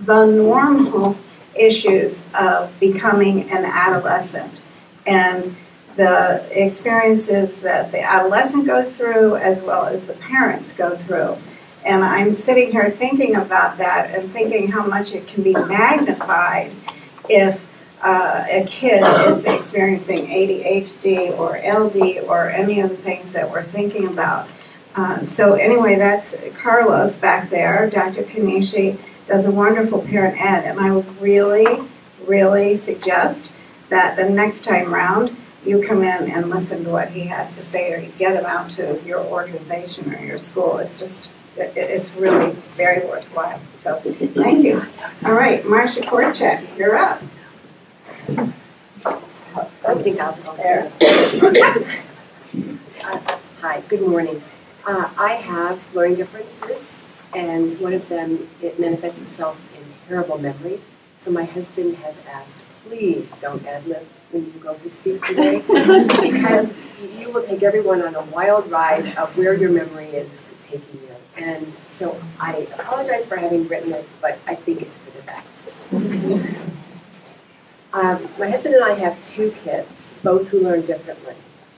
the normal issues of becoming an adolescent and the experiences that the adolescent goes through as well as the parents go through. And I'm sitting here thinking about that and thinking how much it can be magnified if a kid is experiencing ADHD or LD or any of the things that we're thinking about. So anyway, that's Carlos back there. Dr. Kanishi does a wonderful parent ed, and I would really, really suggest that the next time round you come in and listen to what he has to say, or you get him out to your organization or your school. It's really very worthwhile. So thank you. All right, Marcia Kortschak, you're up. I think I'll go there. Hi, good morning. I have learning differences, and one of them, it manifests itself in terrible memory. So my husband has asked, please don't ad-lib when you go to speak today, because you will take everyone on a wild ride of where your memory is taking you. And so I apologize for having written it, but I think it's for the best. My husband and I have 2 kids, both who learn differently.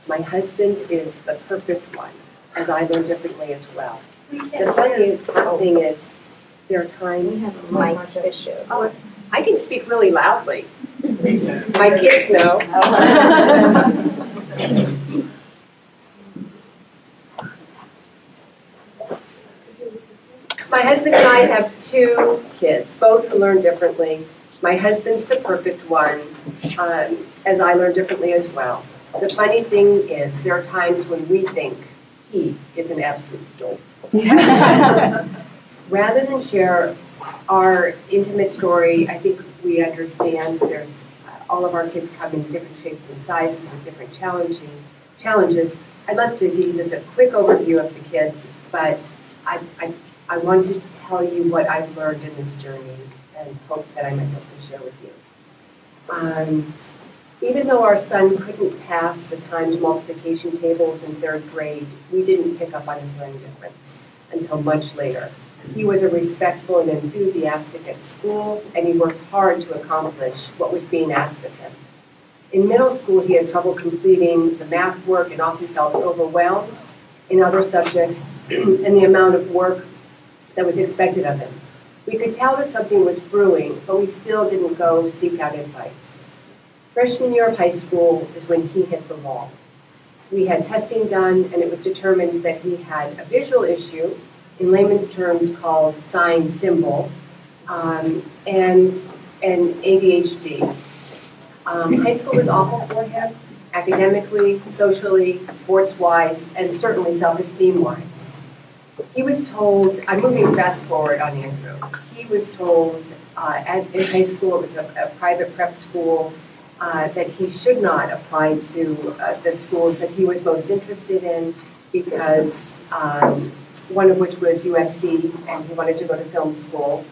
My husband is the perfect one, as I learn differently as well. The funny thing is, there are times I can speak really loudly. My kids know. My husband and I have 2 kids, both who learn differently. My husband's the perfect one, as I learn differently as well. The funny thing is, there are times when we think he is an absolute dolt. Rather than share our intimate story, I think we understand there's all of our kids come in different shapes and sizes with different challenges. I'd love to give you just a quick overview of the kids, but I want to tell you what I've learned in this journey and hope that I might be able to share with you. Even though our son couldn't pass the timed multiplication tables in 3rd grade, we didn't pick up on his learning difference until much later. He was a respectful and enthusiastic at school, and he worked hard to accomplish what was being asked of him. In middle school, he had trouble completing the math work and often felt overwhelmed in other subjects and the amount of work that was expected of him. We could tell that something was brewing, but we still didn't go seek out advice. Freshman year of high school is when he hit the wall. We had testing done, and it was determined that he had a visual issue, in layman's terms called sign symbol, and ADHD. High school was awful for him, academically, socially, sports-wise, and certainly self-esteem-wise. He was told, I'm moving fast forward on Andrew, he was told in high school, it was a private prep school, that he should not apply to the schools that he was most interested in because one of which was USC, and he wanted to go to film school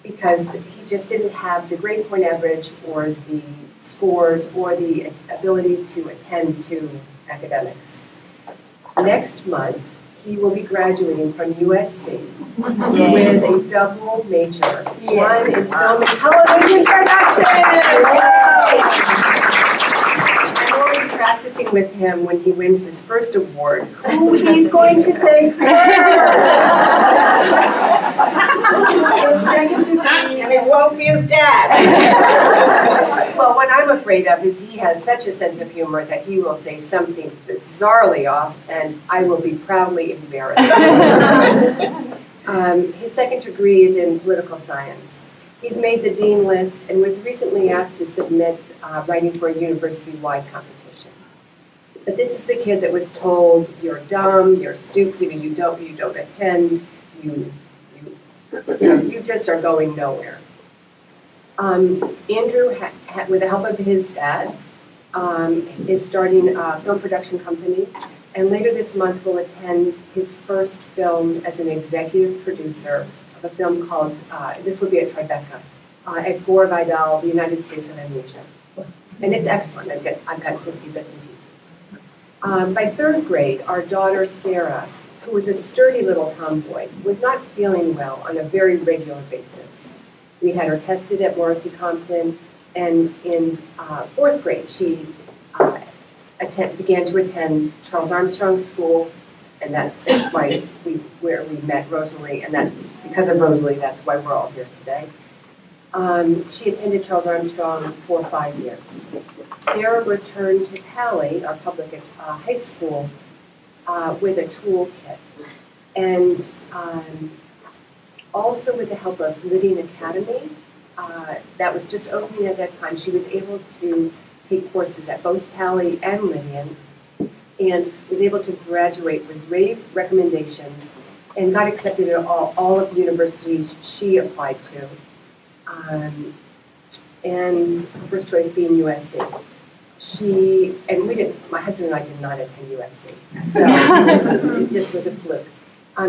because he just didn't have the grade point average or the scores or the ability to attend to academics. Next month, he will be graduating from USC with a double major, one in film and television production. And we'll be practicing with him when he wins his first award, who he's going to thank first. His second degree, And it won't be his dad. Well, what I'm afraid of is he has such a sense of humor that he will say something bizarrely off, and I will be proudly embarrassed. His second degree is in political science. He's made the dean list and was recently asked to submit writing for a university-wide competition. But this is the kid that was told, you're dumb, you're stupid, you don't attend, you just are going nowhere. Andrew, with the help of his dad, is starting a film production company, and later this month will attend his first film as an executive producer of a film called, this will be at Tribeca, at Gore Vidal, the United States of Amnesia. And it's excellent. I've got to see bits and pieces. By third grade, our daughter Sarah, who was a sturdy little tomboy, was not feeling well on a very regular basis. We had her tested at Marcia Compton, and in fourth grade, she began to attend Charles Armstrong School, and that's where we met Rosalie, and that's because of Rosalie, that's why we're all here today. She attended Charles Armstrong for 5 years. Sarah returned to Pali, our public high school, with a toolkit, and also with the help of Living Academy, that was just opening at that time. She was able to take courses at both Pali and Lydian, and was able to graduate with rave recommendations, and got accepted at all of the universities she applied to. And her first choice being USC. My husband and I did not attend USC, so it just was a fluke.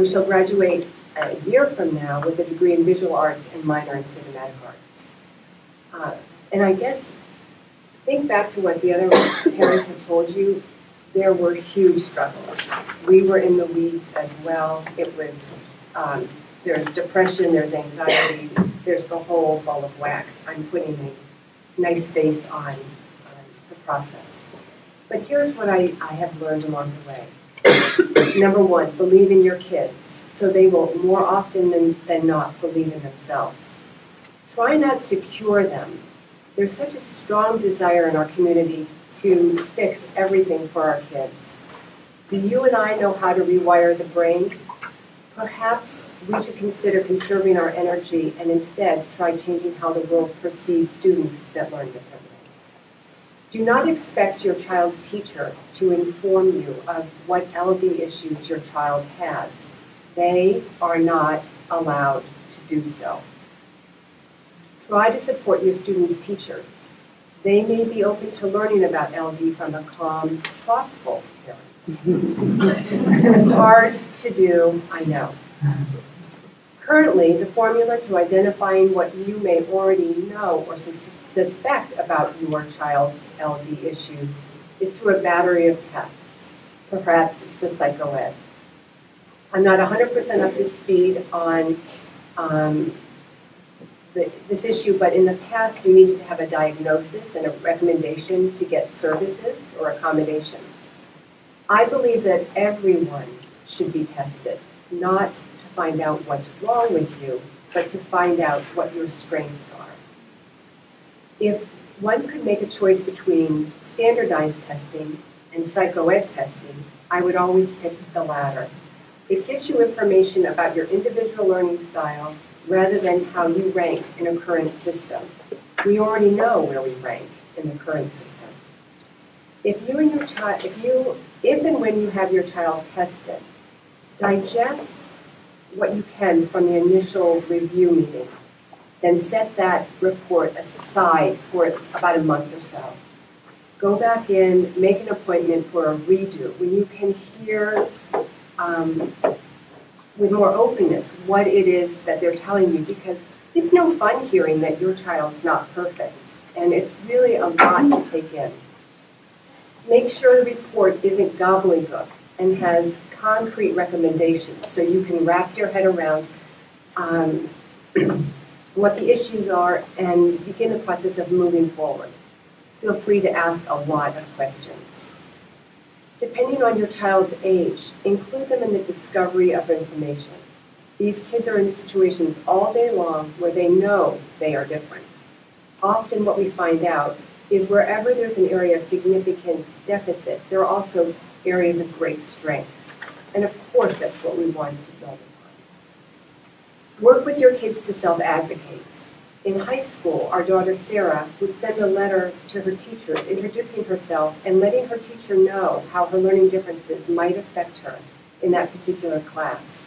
She'll graduate a year from now with a degree in visual arts and minor in cinematic arts. And I guess, think back to what the other parents had told you, there were huge struggles. We were in the weeds as well. It was, there's depression, there's anxiety, there's the whole ball of wax. I'm putting a nice face on the process. But here's what I have learned along the way. Number one, believe in your kids, so they will more often than not believe in themselves. Try not to cure them. There's such a strong desire in our community to fix everything for our kids. Do you and I know how to rewire the brain? Perhaps we should consider conserving our energy and instead try changing how the world perceives students that learn differently. Do not expect your child's teacher to inform you of what LD issues your child has. They are not allowed to do so. Try to support your students' teachers. They may be open to learning about LD from a calm, thoughtful parent. Hard to do, I know. Currently, the formula to identifying what you may already know or suspect about your child's LD issues is through a battery of tests. Perhaps it's the psychoed. I'm not 100% up to speed on this issue, but in the past you needed to have a diagnosis and a recommendation to get services or accommodations. I believe that everyone should be tested, not to find out what's wrong with you, but to find out what your strengths are. If one could make a choice between standardized testing and psychoed testing, I would always pick the latter. It gives you information about your individual learning style rather than how you rank in a current system. We already know where we rank in the current system. If and when you have your child tested, digest what you can from the initial review meeting, then set that report aside for about a month or so. Go back in, make an appointment for a redo when you can hear with more openness what it is that they're telling you, because it's no fun hearing that your child's not perfect, and it's really a lot to take in. Make sure the report isn't gobbledygook and has concrete recommendations so you can wrap your head around what the issues are and begin the process of moving forward. Feel free to ask a lot of questions. Depending on your child's age, include them in the discovery of information. These kids are in situations all day long where they know they are different. often what we find out is wherever there's an area of significant deficit, there are also areas of great strength. And of course, that's what we want to build upon. Work with your kids to self-advocate. In high school, our daughter Sarah would send a letter to her teachers introducing herself and letting her teacher know how her learning differences might affect her in that particular class.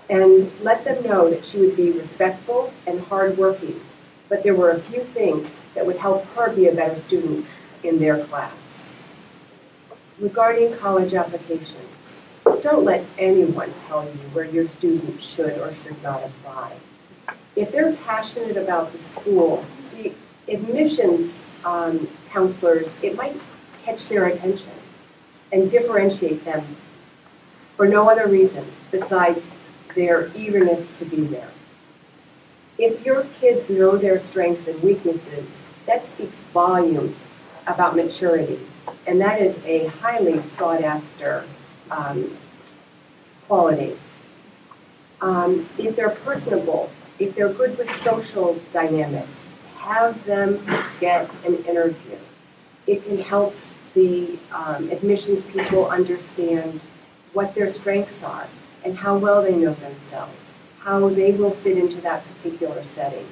And let them know that she would be respectful and hardworking, but there were a few things that would help her be a better student in their class. Regarding college applications, don't let anyone tell you where your student should or should not apply. If they're passionate about the school, the admissions counselors, it might catch their attention and differentiate them for no other reason besides their eagerness to be there. If your kids know their strengths and weaknesses, that speaks volumes about maturity, and that is a highly sought after quality. If they're personable, if they're good with social dynamics, have them get an interview. It can help the admissions people understand what their strengths are and how well they know themselves, how they will fit into that particular setting.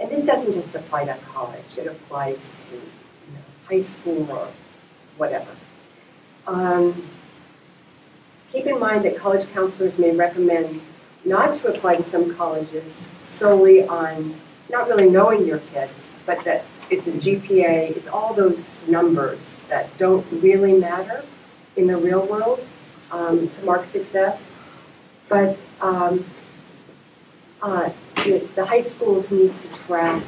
And this doesn't just apply to college, it applies to high school or whatever. Keep in mind that college counselors may recommend not to apply to some colleges solely on not really knowing your kids, but that it's a GPA, it's all those numbers that don't really matter in the real world to mark success. But the high schools need to track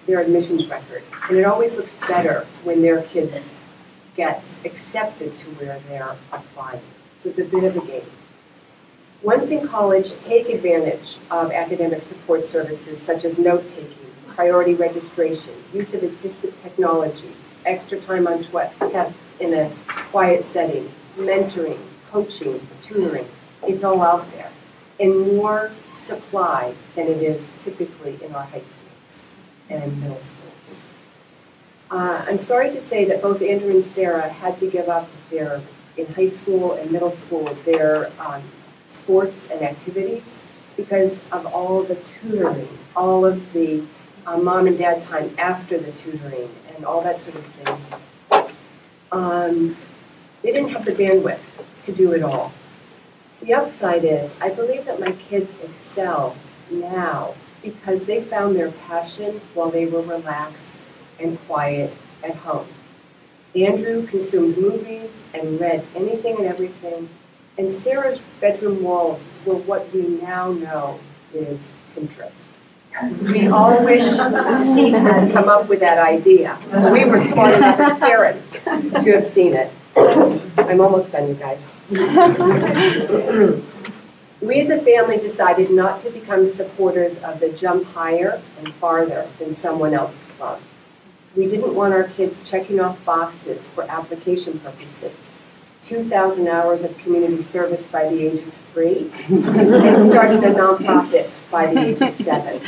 their admissions record, and it always looks better when their kids get accepted to where they're applying. So it's a bit of a game. Once in college, take advantage of academic support services such as note-taking, priority registration, use of assistive technologies, extra time on tests in a quiet setting, mentoring, coaching, tutoring. It's all out there. And more supply than it is typically in our high schools and middle schools. I'm sorry to say that both Andrew and Sarah had to give up in high school and middle school, their sports and activities because of all the tutoring, all of the mom and dad time after the tutoring and all that sort of thing. They didn't have the bandwidth to do it all. The upside is, I believe that my kids excel now because they found their passion while they were relaxed and quiet at home. Andrew consumed movies and read anything and everything, and Sarah's bedroom walls were what we now know is Pinterest. We all wish she had come up with that idea. We were smart enough as parents to have seen it. I'm almost done, you guys. We as a family decided not to become supporters of the jump higher and farther than someone else club. We didn't want our kids checking off boxes for application purposes. 2,000 hours of community service by the age of 3, and starting a nonprofit by the age of 7.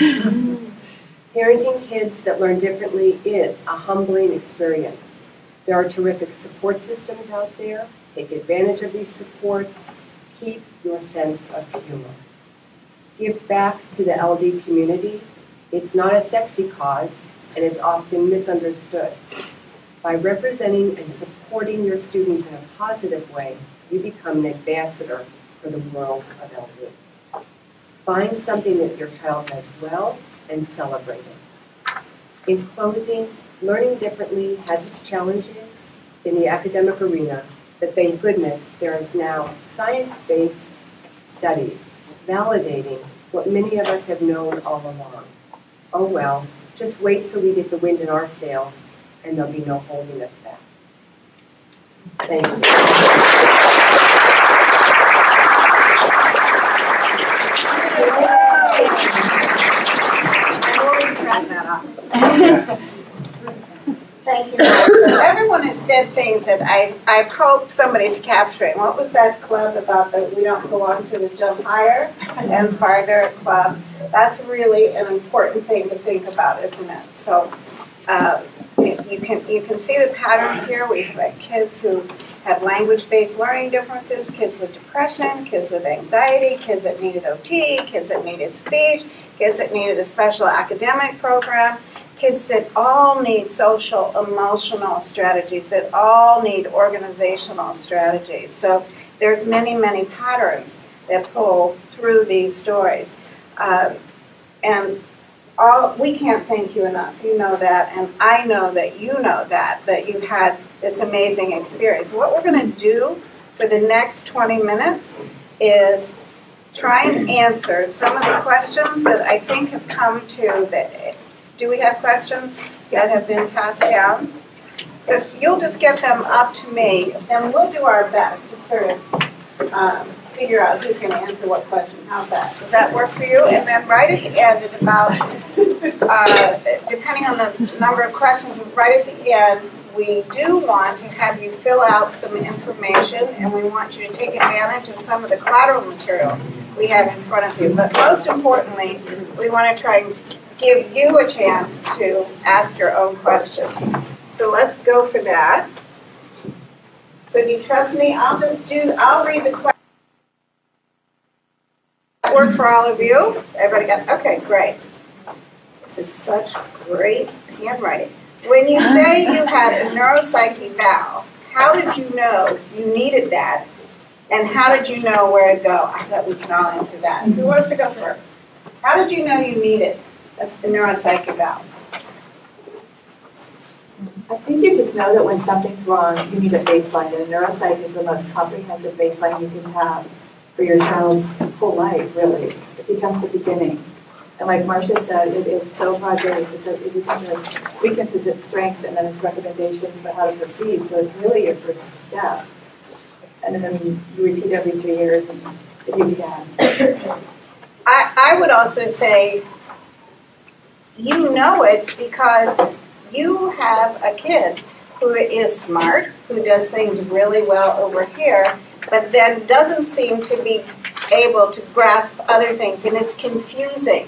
Parenting kids that learn differently is a humbling experience. There are terrific support systems out there. Take advantage of these supports. Keep your sense of humor. Give back to the LD community. It's not a sexy cause, and it's often misunderstood. By representing and supporting your students in a positive way, you become an ambassador for the world of LD. Find something that your child does well and celebrate it. In closing, learning differently has its challenges in the academic arena, but thank goodness there is now science-based studies validating what many of us have known all along. Oh well, just wait till we get the wind in our sails and there'll be no holding us back. Thank you. Thank you. Everyone has said things that I hope somebody's capturing. What was that club about that we don't belong to the jump higher and farther club? That's really an important thing to think about, isn't it? So You can see the patterns here. We have kids who have language-based learning differences, kids with depression, kids with anxiety, kids that needed OT, kids that needed speech, kids that needed a special academic program, kids that all need social, emotional strategies, that all need organizational strategies. So there's many, many patterns that pull through these stories. And we can't thank you enough. You know that, and I know that you know that you've had this amazing experience. What we're going to do for the next 20 minutes is try and answer some of the questions that I think have come to that. Do we have questions that have been passed down? So if you'll just get them up to me, and we'll do our best to sort of figure out who can answer what question. How's that? Does that work for you? And then right at the end, at about, depending on the number of questions, right at the end, we do want to have you fill out some information, and we want you to take advantage of some of the collateral material we have in front of you. But most importantly, we want to try and give you a chance to ask your own questions. So let's go for that. So do you trust me? I'll read the question. Work for all of you? Everybody got, okay, great. This is such great handwriting. When you say you had a neuropsych eval, how did you know you needed that? And how did you know where to go? I thought we can all answer that. Who wants to go first? How did you know you needed a neuropsych eval? I think you just know that when something's wrong, you need a baseline, and a neuropsych is the most comprehensive baseline you can have for your child's whole life, really. It becomes the beginning. And like Marcia said, it is so broad-based. It isn't just weaknesses, it's strengths, and then it's recommendations for how to proceed. So it's really your first step. And then you repeat every 3 years if you can. I would also say you know it because you have a kid who is smart, who does things really well over here, but then doesn't seem to be able to grasp other things, and it's confusing.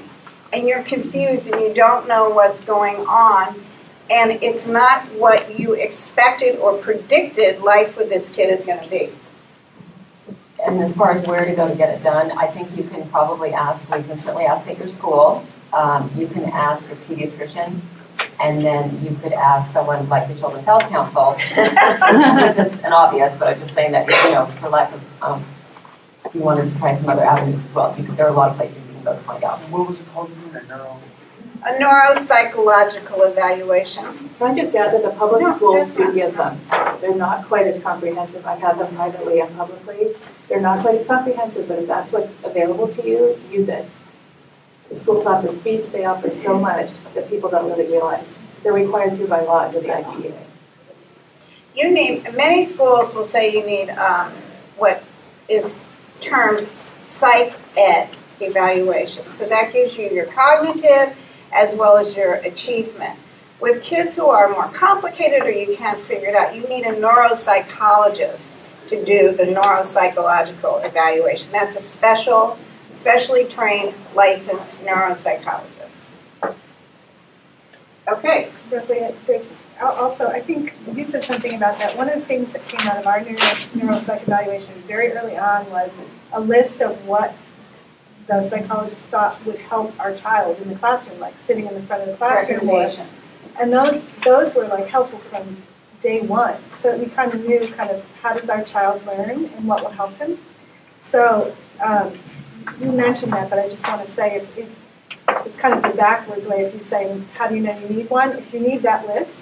And you're confused and you don't know what's going on, and it's not what you expected or predicted life with this kid is going to be. And as far as where to go to get it done, I think you can probably ask, you can certainly ask at your school, you can ask your pediatrician, and then you could ask someone like the Children's Health Council, which is an obvious, but I'm just saying that, for lack of, if you wanted to try some other avenues as well, there are a lot of places you can go to find out. What was it called again? A neuropsychological evaluation. Can I just add that the public schools do fine. give them. They're not quite as comprehensive. I've had them privately and publicly. They're not quite as comprehensive, but if that's what's available to you, use it. The schools offer speech. They offer so much that people don't really realize. They're required to by law under the IDEA. Many schools will say you need what is termed psych ed evaluation. So that gives you your cognitive as well as your achievement. With kids who are more complicated or you can't figure it out, you need a neuropsychologist to do the neuropsychological evaluation. That's a specially trained, licensed neuropsychologist. Okay. Also, I think you said something about that. One of the things that came out of our neuropsych evaluation very early on was a list of what the psychologist thought would help our child in the classroom, like sitting in the front of the classroom. And those were like helpful from day one. So we kind of knew how does our child learn and what will help him. So you mentioned that, but I just want to say if it's kind of the backwards way. If you say, how do you know you need one? If you need that list,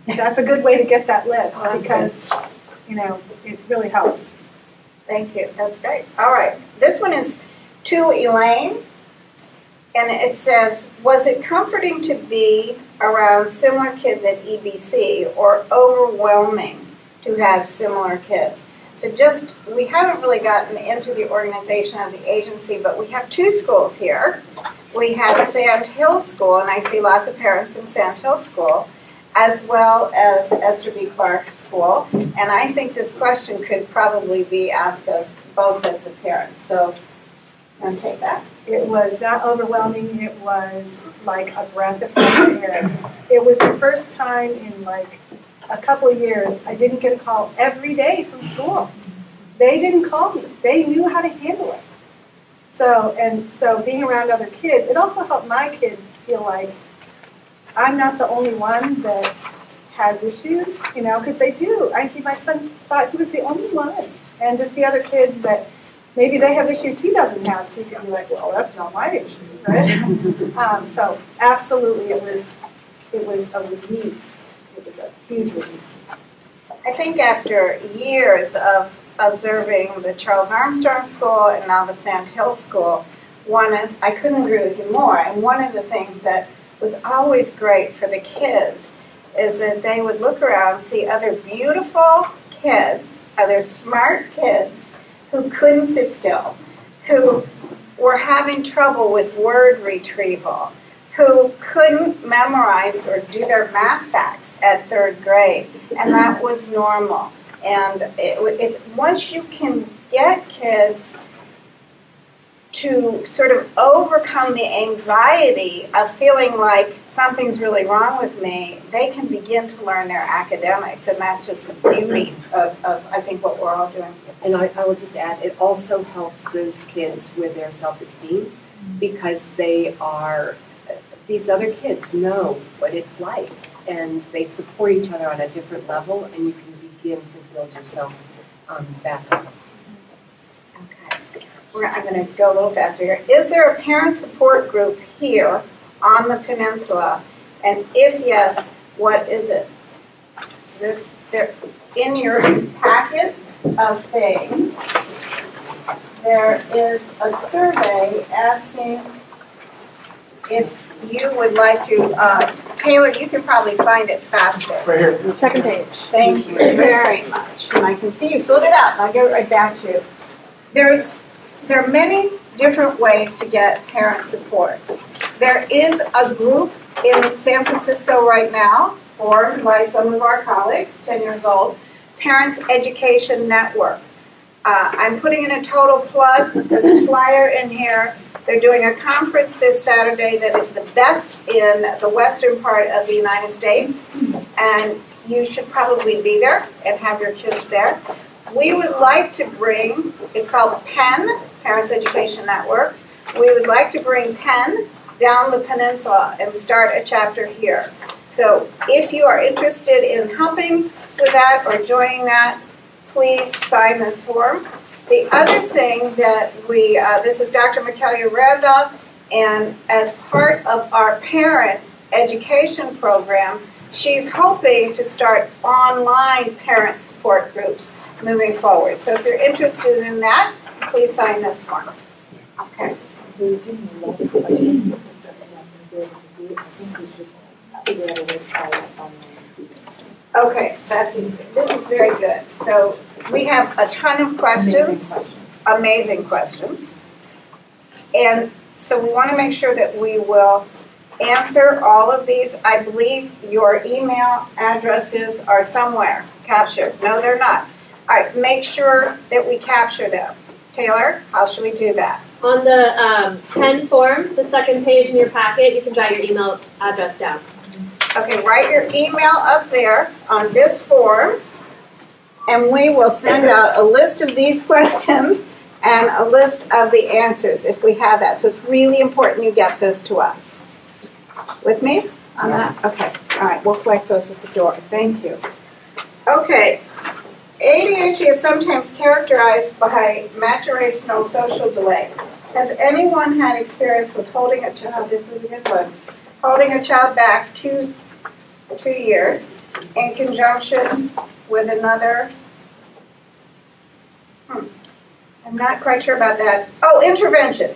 that's a good way to get that list because, it really helps. Thank you. That's great. All right. This one is to Elaine, and it says, was it comforting to be around similar kids at EBC or overwhelming to have similar kids? So we haven't really gotten into the organization of the agency, but we have two schools here. We have Sand Hill School, and I see lots of parents from Sand Hill School, as well as Esther B. Clark School. And I think this question could probably be asked of both sets of parents. So I'm going to take that. It was not overwhelming. It was like a breath of fresh air. It was the first time in like a couple of years I didn't get a call every day from school. They didn't call me. They knew how to handle it. So being around other kids, it also helped my kids feel like I'm not the only one that has issues, you know, because they do. I think my son thought he was the only one. And to see other kids that maybe they have issues he doesn't have, so he can be like, well, that's not my issue, right? So absolutely, it was a relief. It was a huge relief. I think after years of observing the Charles Armstrong School and now the Sand Hill School, I couldn't agree with you more. And one of the things that was always great for the kids is that they would look around, see other beautiful kids, other smart kids who couldn't sit still, who were having trouble with word retrieval, who couldn't memorize or do their math facts at 3rd grade, and that was normal. And it's once you can get kids to sort of overcome the anxiety of feeling like something's really wrong with me, they can begin to learn their academics, and that's just the beauty of I think, what we're all doing. And I will just add, it also helps those kids with their self-esteem because these other kids know what it's like, and they support each other on a different level, and you can begin to build yourself back up. Okay. I'm going to go a little faster here. Is there a parent support group here on the peninsula? And if yes, what is it? So there in your packet of things, there is a survey asking if you would like to, Taylor, you can probably find it faster. Right here. Second page. Thank you very much. And I can see you filled it out, and I'll get right back to you. There are many different ways to get parent support. There is a group in San Francisco right now, formed by some of our colleagues, 10 years old, Parents Education Network. I'm putting in a total plug. There's a flyer in here. They're doing a conference this Saturday that is the best in the western part of the United States, and you should probably be there and have your kids there. We would like to bring, it's called PEN, Parents Education Network. We would like to bring PEN down the peninsula and start a chapter here. So if you are interested in helping with that or joining that, please sign this form. The other thing that this is Dr. McKellar Randolph, and as part of our parent education program, she's hoping to start online parent support groups moving forward. So if you're interested in that, please sign this form. Okay. Okay, this is very good. So we have a ton of questions, amazing questions. And so we want to make sure that we will answer all of these. I believe your email addresses are somewhere captured. No, they're not. All right, make sure that we capture them. Taylor, how should we do that? On the pen form, the second page in your packet, you can jot your email address down. Okay, write your email up there on this form, and we will send out a list of these questions and a list of the answers if we have that. So it's really important you get this to us. With me on that? Okay, all right, we'll collect those at the door. Thank you. Okay. ADHD is sometimes characterized by maturational social delays. Has anyone had experience with holding a child, this is a good one, holding a child back two years in conjunction with another, I'm not quite sure about that. Oh, intervention,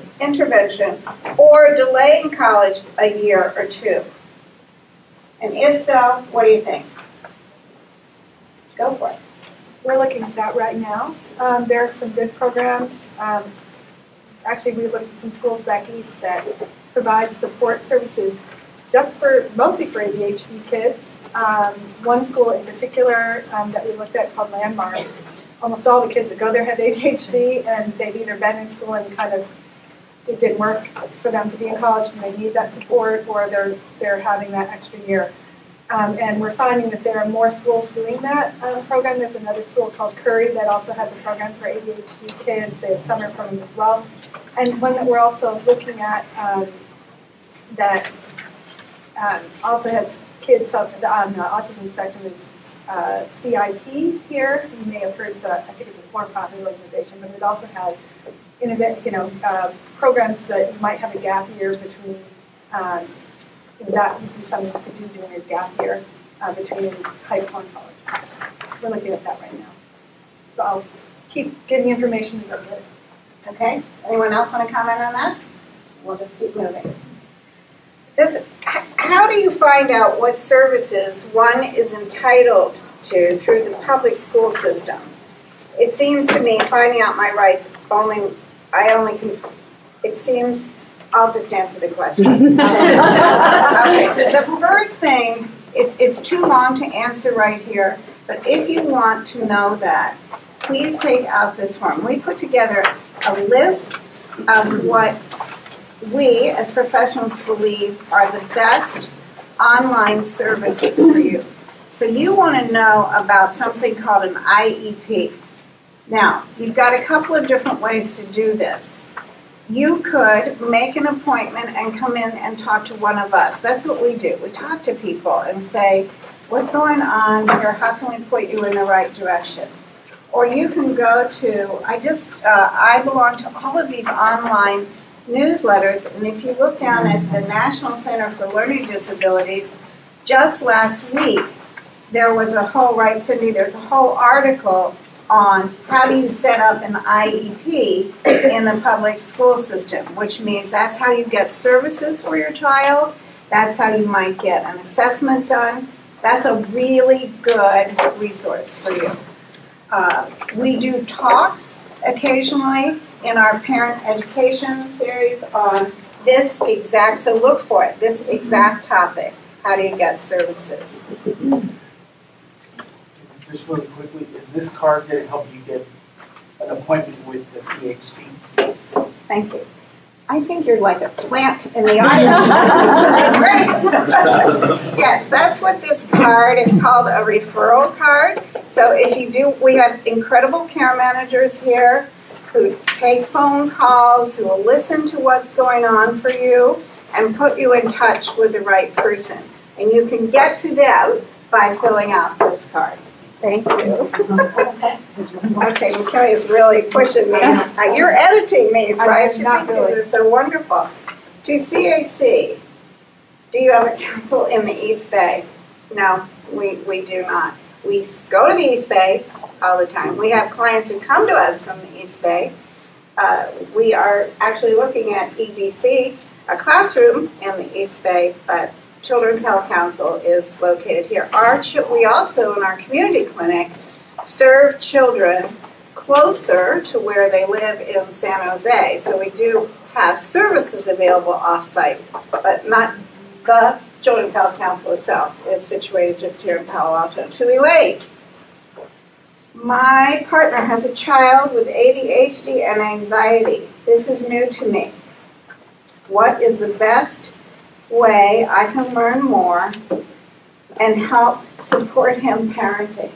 or delaying college a year or two? And if so, what do you think? Go for it. We're looking at that right now. There are some good programs. Actually, we looked at some schools back east that provide support services mostly for ADHD kids. One school in particular that we looked at called Landmark, almost all the kids that go there have ADHD, and they've either been in school and kind of, it didn't work for them to be in college and they need that support, or they're having that extra year. And we're finding that there are more schools doing that program. There's another school called Curry that also has a program for ADHD kids. They have summer programs as well. And one that we're also looking at that also has kids on the autism spectrum is CIP here. You may have heard, I think it's a for-profit organization, but it also has programs that you might have a gap year between. That would be something you could do during your gap year between high school and college. We're looking at that right now. So I'll keep getting information as I get it. Okay. Anyone else want to comment on that? We'll just keep moving. How do you find out what services one is entitled to through the public school system? It seems to me finding out my rights I'll just answer the question. Okay. The first thing, it's too long to answer right here, but if you want to know that, please take out this form. We put together a list of what we as professionals believe are the best online services for you. So you want to know about something called an IEP. Now, you've got a couple of different ways to do this. You could make an appointment and come in and talk to one of us. That's what we do. We talk to people and say, what's going on here? How can we put you in the right direction? Or you can go to, I belong to all of these online newsletters, and if you look down at the National Center for Learning Disabilities, just last week, there was a whole, right, Cindy, there's a whole article on how do you set up an IEP in the public school system, which means that's how you get services for your child, that's how you might get an assessment done. That's a really good resource for you. We do talks occasionally in our parent education series on this exact, so look for it, this exact topic, how do you get services? Just really quickly, is this card going to help you get an appointment with the CHC? Thank you. I think you're like a plant in the audience. Great. Yes, that's what this card is called, a referral card. So if you do, we have incredible care managers here who take phone calls, who will listen to what's going on for you and put you in touch with the right person. And you can get to them by filling out this card. Thank you. Okay, McKelly is really pushing these. You're editing these, right? She thinks these are so wonderful. To CAC, do you have a council in the East Bay? No, we do not. We go to the East Bay all the time. We have clients who come to us from the East Bay. We are actually looking at EDC, a classroom in the East Bay, but Children's Health Council is located here. We also, in our community clinic, serve children closer to where they live in San Jose. So we do have services available off-site, but not the Children's Health Council itself is situated just here in Palo Alto. To Elaine, my partner has a child with ADHD and anxiety. This is new to me. What is the best way I can learn more and help support him parenting?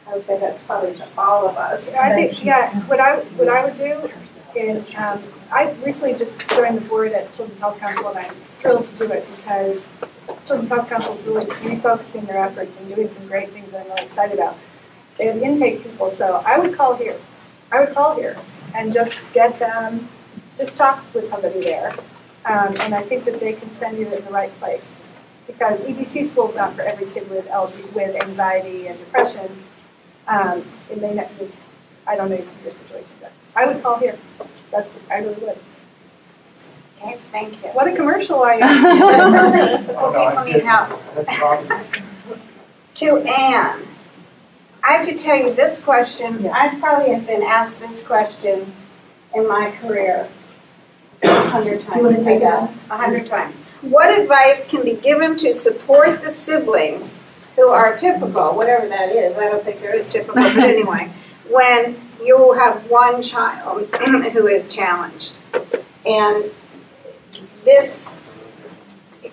I would say that's probably to all of us. I think, what I would do is, I recently just joined the board at Children's Health Council, and I'm thrilled to do it because Children's Health Council is really refocusing their efforts and doing some great things that I'm really excited about. They have intake people, so I would call here. And just get them, just talk with somebody there. And I think that they can send you in the right place. Because EBC school is not for every kid with anxiety and depression. It may not be, I don't know your situation, but I would call here. I really would. Okay, thank you. What a commercial I am. People need help. That's awesome. To Anne, I have to tell you this question. I probably have been asked this question in my career 100 times. Do you want to take it? 100 times. What advice can be given to support the siblings who are typical, whatever that is? I don't think there is typical, but anyway, when you have one child who is challenged. And this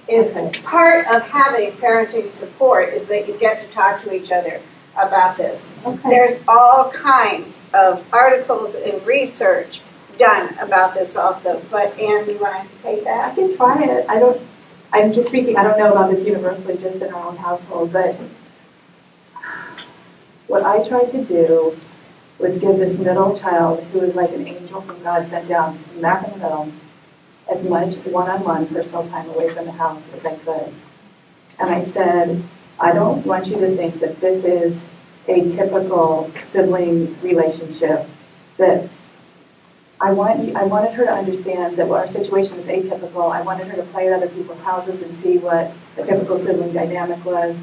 is part of having parenting support, is that you get to talk to each other about this. Okay. There's all kinds of articles and research done about this also. But Anne, you want to take that? I can try it. I'm just speaking, I don't know about this universally, just in our own household, but what I tried to do was give this middle child, who is like an angel from God sent down, just smack in the middle, as much one-on-one personal time away from the house as I could. And I said, I don't want you to think that this is a typical sibling relationship, that I wanted her to understand that our situation was atypical. I wanted her to play at other people's houses and see what a typical sibling dynamic was.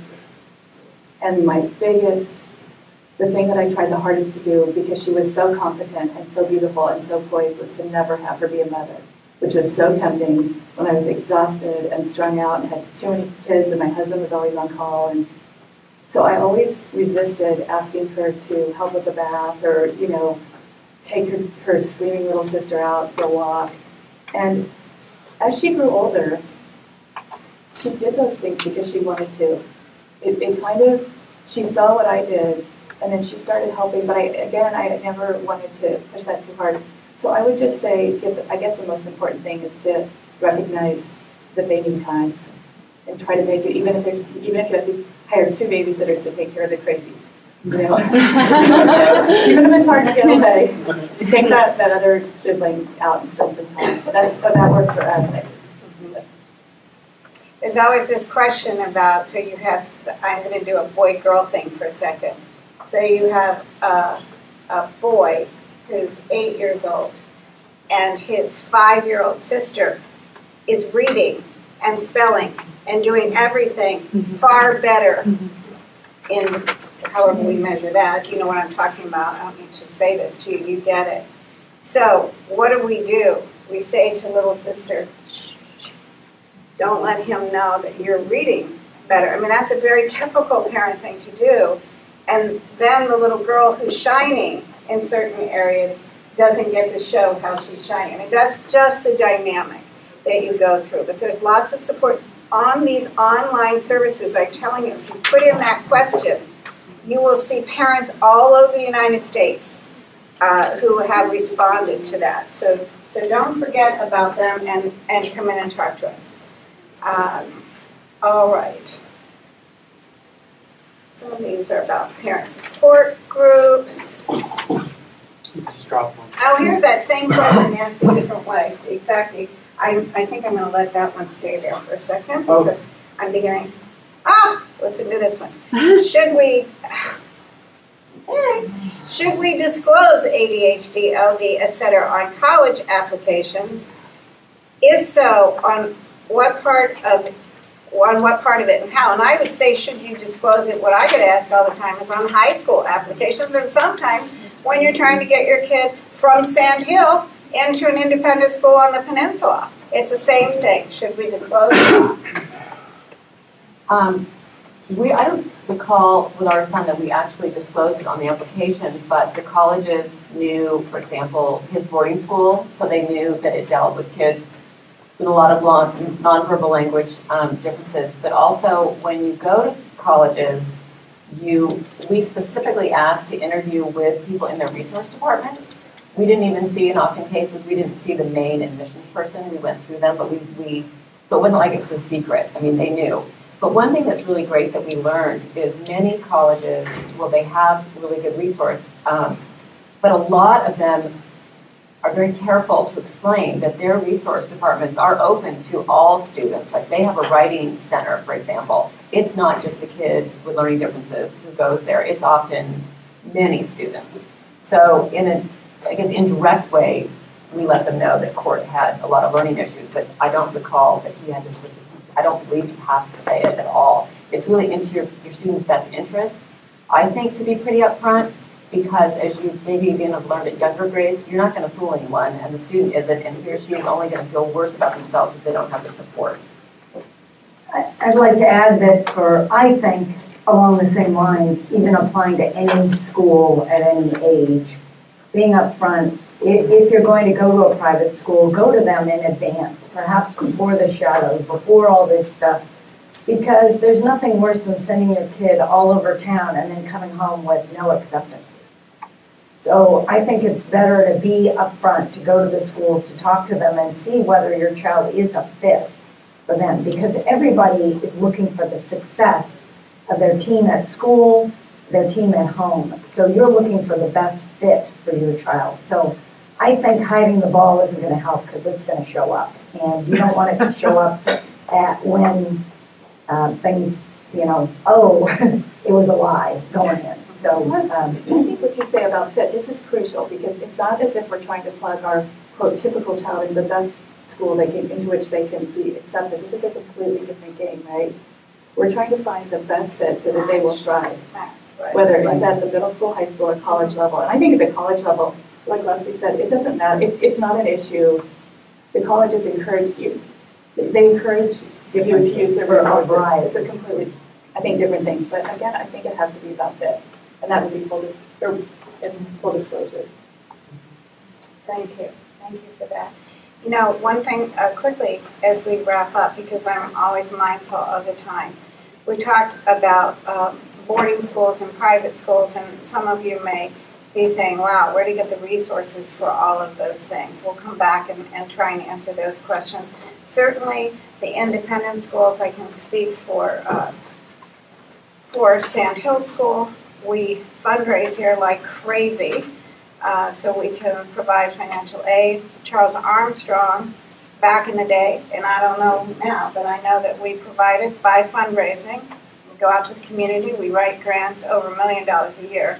And the thing that I tried the hardest to do, because she was so competent and so beautiful and so poised, was to never have her be a mother, which was so tempting when I was exhausted and strung out and had too many kids and my husband was always on call. And so I always resisted asking her to help with the bath or, take her screaming little sister out for a walk. And as she grew older, she did those things because she wanted to. She saw what I did, and then she started helping, but I never wanted to push that too hard. So I would just say, I guess the most important thing is to recognize that they need time and try to make it, even if you have to hire 2 babysitters to take care of the crazies. Even if it's hard to get away, you take that other sibling out and spend some time. But that worked for us. There's always this question about, I'm going to do a boy-girl thing for a second. So you have a boy who's 8 years old, and his 5-year-old sister is reading and spelling and doing everything far better in however we measure that. You know what I'm talking about. I don't need to say this to you. You get it. So what do? We say to little sister, shh, shh, don't let him know that you're reading better. I mean, that's a very typical parent thing to do. And then the little girl who's shining in certain areas doesn't get to show how she's shining. I mean, that's just the dynamic that you go through. But there's lots of support on these online services. I'm telling you, if you put in that question, you will see parents all over the United States who have responded to that. So don't forget about them and come in and talk to us. All right. Some of these are about parent support groups. Just drop one. Oh, here's that same question asked a different way. Exactly. I think I'm going to let that one stay there for a second because I'm beginning. Listen to this one. Should we disclose ADHD, LD, etc. on college applications? If so, on what part of it and how? And I would say, should you disclose it? What I get asked all the time is on high school applications, and sometimes when you're trying to get your kid from Sand Hill into an independent school on the peninsula. It's the same thing. Should we disclose it? I don't recall with our son that we actually disclosed it on the application, but the colleges knew, for example, his boarding school, so they knew that it dealt with kids with a lot of nonverbal language differences. But also, when you go to colleges, we specifically asked to interview with people in their resource departments. We didn't even see, in often cases, we didn't see the main admissions person. We went through them, but so it wasn't like it was a secret. I mean, they knew. But one thing that's really great that we learned is many colleges, they have really good resource, but a lot of them are very careful to explain that their resource departments are open to all students. Like they have a writing center, for example. It's not just the kid with learning differences who goes there. It's often many students. So in an indirect way, we let them know that Court had a lot of learning issues, but I don't recall that he had this specific. I don't believe you have to say it at all. It's really into your student's best interest. I think to be pretty upfront, because as you maybe even have learned at younger grades, you're not going to fool anyone, and the student isn't, and he or she is only going to feel worse about themselves if they don't have the support. I'd like to add that I think, along the same lines, even applying to any school at any age, being upfront If you're going to go to a private school, go to them in advance, perhaps before the shadows, before all this stuff. Because there's nothing worse than sending your kid all over town and then coming home with no acceptance. So I think it's better to be upfront, to go to the schools, to talk to them and see whether your child is a fit for them. Because everybody is looking for the success of their team at school, their team at home. So you're looking for the best fit for your child. So I think hiding the ball isn't going to help because it's going to show up. And you don't want it to show up when things, oh, it was a lie going in. So I think what you say about fit, this is crucial because it's not as if we're trying to plug our, quote, typical child into the best school into which they can be accepted. This is a completely different game, right? We're trying to find the best fit so that they will thrive, whether it's at the middle school, high school, or college level. And I think at the college level, like Leslie said, it doesn't matter. It's not an issue. The colleges encourage you. They encourage you to use their resources. It's a completely, I think, different thing. But again, I think it has to be about fit. And that would be full disclosure. Thank you. Thank you for that. One thing quickly as we wrap up, because I'm always mindful of the time. We talked about boarding schools and private schools, and some of you may be saying, wow, where do you get the resources for all of those things? We'll come back and try and answer those questions. Certainly, the independent schools, I can speak for Sand Hill School. We fundraise here like crazy, so we can provide financial aid. Charles Armstrong, back in the day, and I don't know now, but I know that we provided by fundraising. We go out to the community, we write grants over $1 million a year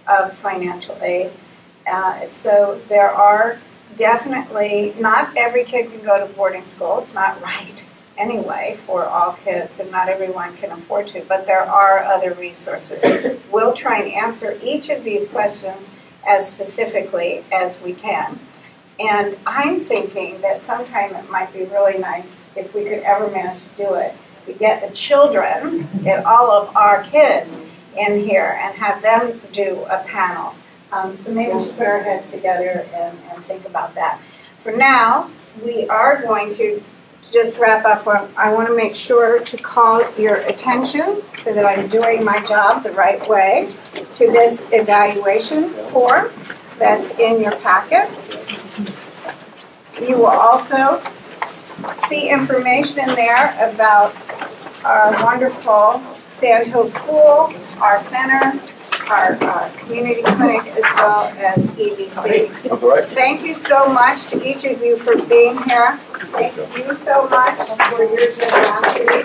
of financial aid. So there are definitely, not every kid can go to boarding school. It's not right anyway for all kids, and not everyone can afford to, but there are other resources. We'll try and answer each of these questions as specifically as we can. And I'm thinking that sometime it might be really nice if we could ever manage to do it, to get the children, get all of our kids in here and have them do a panel. So maybe we should put our heads together and think about that. For now, we are going to just wrap up. I want to make sure to call your attention so that I'm doing my job the right way to this evaluation form that's in your packet. You will also see information in there about our wonderful Sand Hill School, our center, our community clinic, as well as EBC. Thank you so much to each of you for being here. Thank you so much for your generosity.